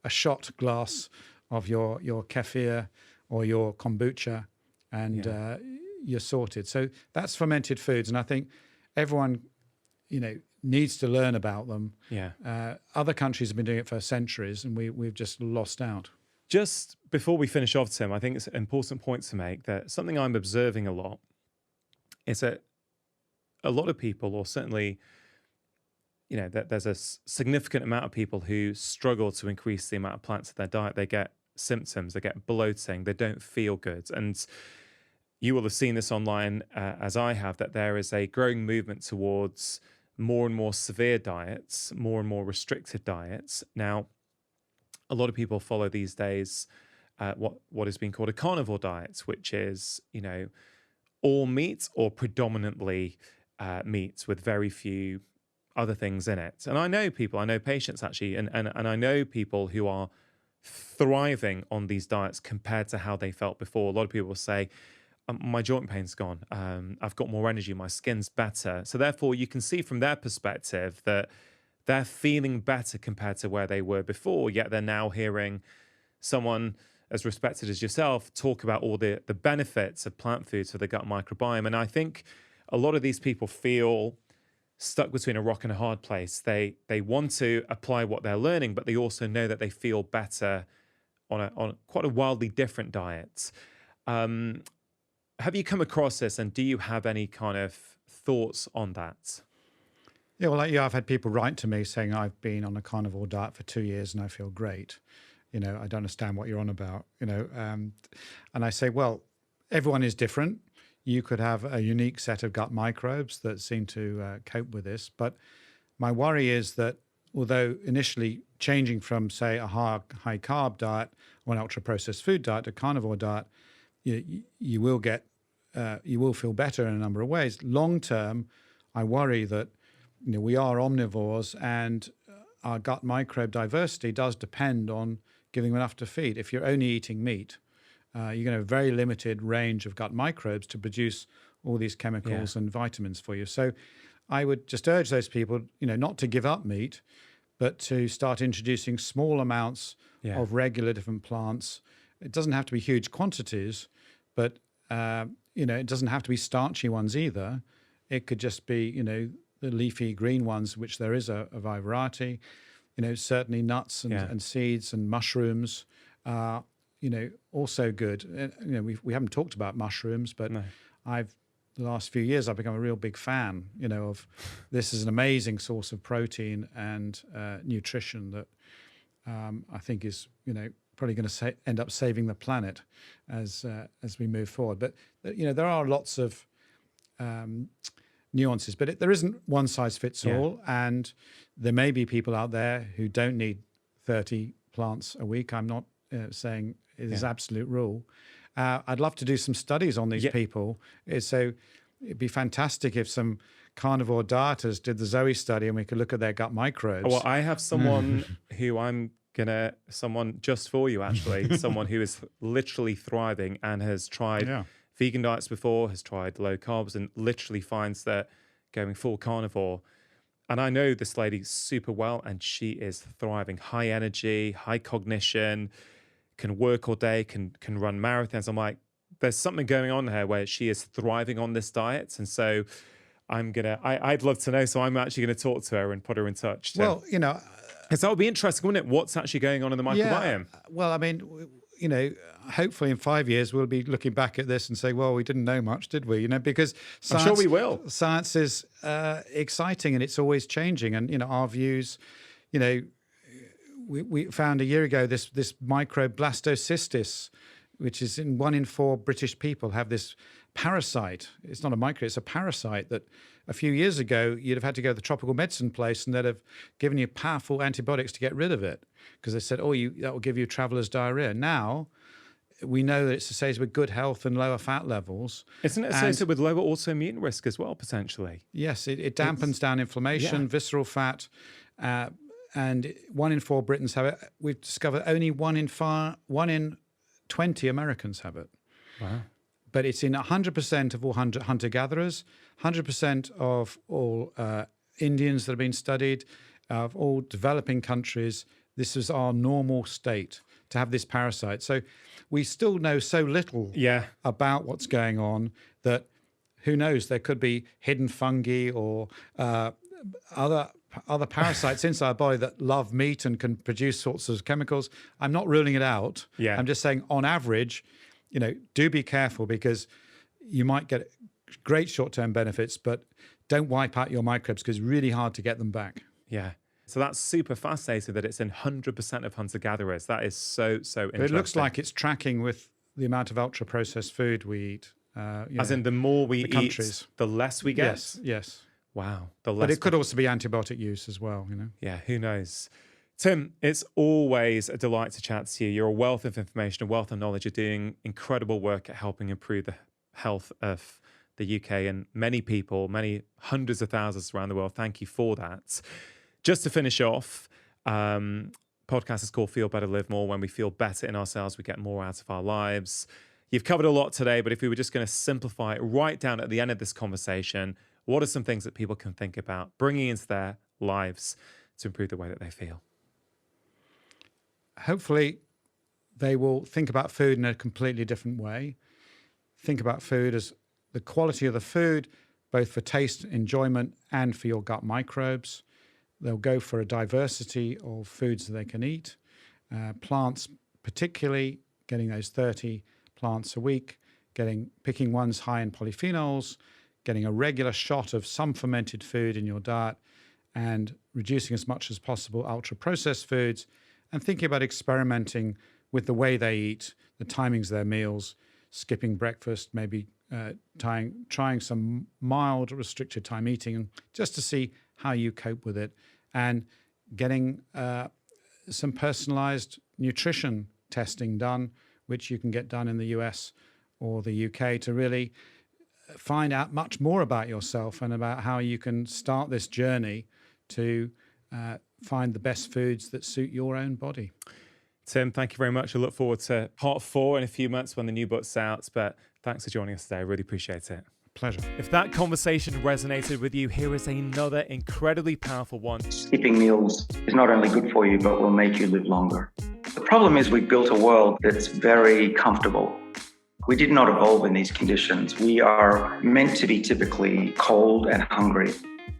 Speaker 1: a shot glass of your kefir or your kombucha, and you're sorted. So that's fermented foods, and I think everyone needs to learn about them.
Speaker 2: Yeah.
Speaker 1: Other countries have been doing it for centuries, and we've just lost out.
Speaker 2: Just before we finish off, Tim, I think it's an important point to make that something I'm observing a lot is that a lot of people, or certainly, that there's a significant amount of people who struggle to increase the amount of plants in their diet. They get symptoms, they get bloating, they don't feel good. And you will have seen this online, as I have, that there is a growing movement towards more and more severe diets, more and more restricted diets. Now, a lot of people follow these days what is being called a carnivore diet, which is, all meat or predominantly meat with very few other things in it. And I know patients actually, and I know people who are thriving on these diets compared to how they felt before. A lot of people will say, my joint pain's gone. I've got more energy. My skin's better. So therefore, you can see from their perspective that they're feeling better compared to where they were before, yet they're now hearing someone as respected as yourself talk about all the benefits of plant foods for the gut microbiome. And I think a lot of these people feel stuck between a rock and a hard place. They want to apply what they're learning, but they also know that they feel better on quite a wildly different diet. Have you come across this, and do you have any kind of thoughts on that?
Speaker 1: Yeah, well, I've had people write to me saying I've been on a carnivore diet for 2 years and I feel great. I don't understand what you're on about. And I say, well, everyone is different. You could have a unique set of gut microbes that seem to cope with this. But my worry is that although initially changing from, say, a high carb diet or an ultra processed food diet to carnivore diet, you will feel better in a number of ways. Long term, I worry that we are omnivores, and our gut microbe diversity does depend on giving them enough to feed. If you're only eating meat, you're going to have a very limited range of gut microbes to produce all these chemicals and vitamins for you. So I would just urge those people, not to give up meat, but to start introducing small amounts of regular different plants. It doesn't have to be huge quantities, but it doesn't have to be starchy ones either. It could just be, the leafy green ones, which there is a variety. Certainly nuts and seeds and mushrooms are, also good. We haven't talked about mushrooms, but no. I've the last few years, I've become a real big fan, of this is an amazing source of protein and nutrition that I think is, probably going to end up saving the planet as we move forward. But, there are lots of nuances, but there isn't one size fits all. And there may be people out there who don't need 30 plants a week. I'm not saying it is absolute rule. I'd love to do some studies on these people. So it'd be fantastic if some carnivore dieters did the Zoe study and we could look at their gut microbes.
Speaker 2: Well, I have someone who someone just for you, actually, someone who is literally thriving and has tried vegan diets before, has tried low carbs, and literally finds that going full carnivore. And I know this lady super well, and she is thriving, high energy, high cognition, can work all day, can run marathons. I'm like, there's something going on here where she is thriving on this diet. And so I'd love to know. So I'm actually going to talk to her and put her in touch.
Speaker 1: Well,
Speaker 2: because that would be interesting, wouldn't it? What's actually going on in the microbiome?
Speaker 1: Yeah. Well, I mean, hopefully in 5 years, we'll be looking back at this and say, well, we didn't know much, did we? Because science,
Speaker 2: I'm sure we will.
Speaker 1: Science is exciting and it's always changing. And, our views, we found a year ago this microbe blastocystis, which is in 1 in 4 British people have this parasite. It's not a microbe, it's a parasite that a few years ago, you'd have had to go to the tropical medicine place and they'd have given you powerful antibiotics to get rid of it because they said, that will give you traveler's diarrhea. Now, we know that it's associated with good health and lower fat levels.
Speaker 2: Isn't it associated with lower autoimmune risk as well, potentially?
Speaker 1: Yes, it dampens down inflammation, visceral fat, and 1 in 4 Britons have it. We've discovered only 1 in 20 Americans have it.
Speaker 2: Wow.
Speaker 1: But it's in 100% of all hunter-gatherers, 100% of all Indians that have been studied, of all developing countries. This is our normal state to have this parasite. So we still know so little about what's going on that who knows, there could be hidden fungi or other parasites inside our body that love meat and can produce sorts of chemicals. I'm not ruling it out.
Speaker 2: Yeah.
Speaker 1: I'm just saying on average, do be careful because you might get great short-term benefits, but don't wipe out your microbes because it's really hard to get them back.
Speaker 2: Yeah. So that's super fascinating that it's in 100% of hunter-gatherers. That is so interesting.
Speaker 1: But it looks like it's tracking with the amount of ultra-processed food we eat.
Speaker 2: As in the more we eat, the less we get?
Speaker 1: Yes.
Speaker 2: Wow.
Speaker 1: But it could also be antibiotic use as well,
Speaker 2: Yeah, who knows? Tim, it's always a delight to chat to you. You're a wealth of information, a wealth of knowledge. You're doing incredible work at helping improve the health of the UK and many people, many hundreds of thousands around the world. Thank you for that. Just to finish off, podcast is called Feel Better, Live More. When we feel better in ourselves, we get more out of our lives. You've covered a lot today, but if we were just going to simplify it right down at the end of this conversation, what are some things that people can think about bringing into their lives to improve the way that they feel?
Speaker 1: Hopefully, they will think about food in a completely different way. Think about food as the quality of the food, both for taste, enjoyment, and for your gut microbes. They'll go for a diversity of foods that they can eat. Plants, particularly, getting those 30 plants a week, picking ones high in polyphenols, getting a regular shot of some fermented food in your diet, and reducing as much as possible ultra-processed foods, and thinking about experimenting with the way they eat, the timings of their meals, skipping breakfast, maybe trying some mild restricted time eating, just to see how you cope with it, and getting some personalized nutrition testing done, which you can get done in the US or the UK to really find out much more about yourself and about how you can start this journey to find the best foods that suit your own body.
Speaker 2: Tim, thank you very much. I look forward to part 4 in a few months when the new book's out. But thanks for joining us today. I really appreciate it.
Speaker 1: Pleasure.
Speaker 2: If that conversation resonated with you, here is another incredibly powerful one.
Speaker 3: Skipping meals is not only good for you, but will make you live longer. The problem is we've built a world that's very comfortable. We did not evolve in these conditions. We are meant to be typically cold and hungry.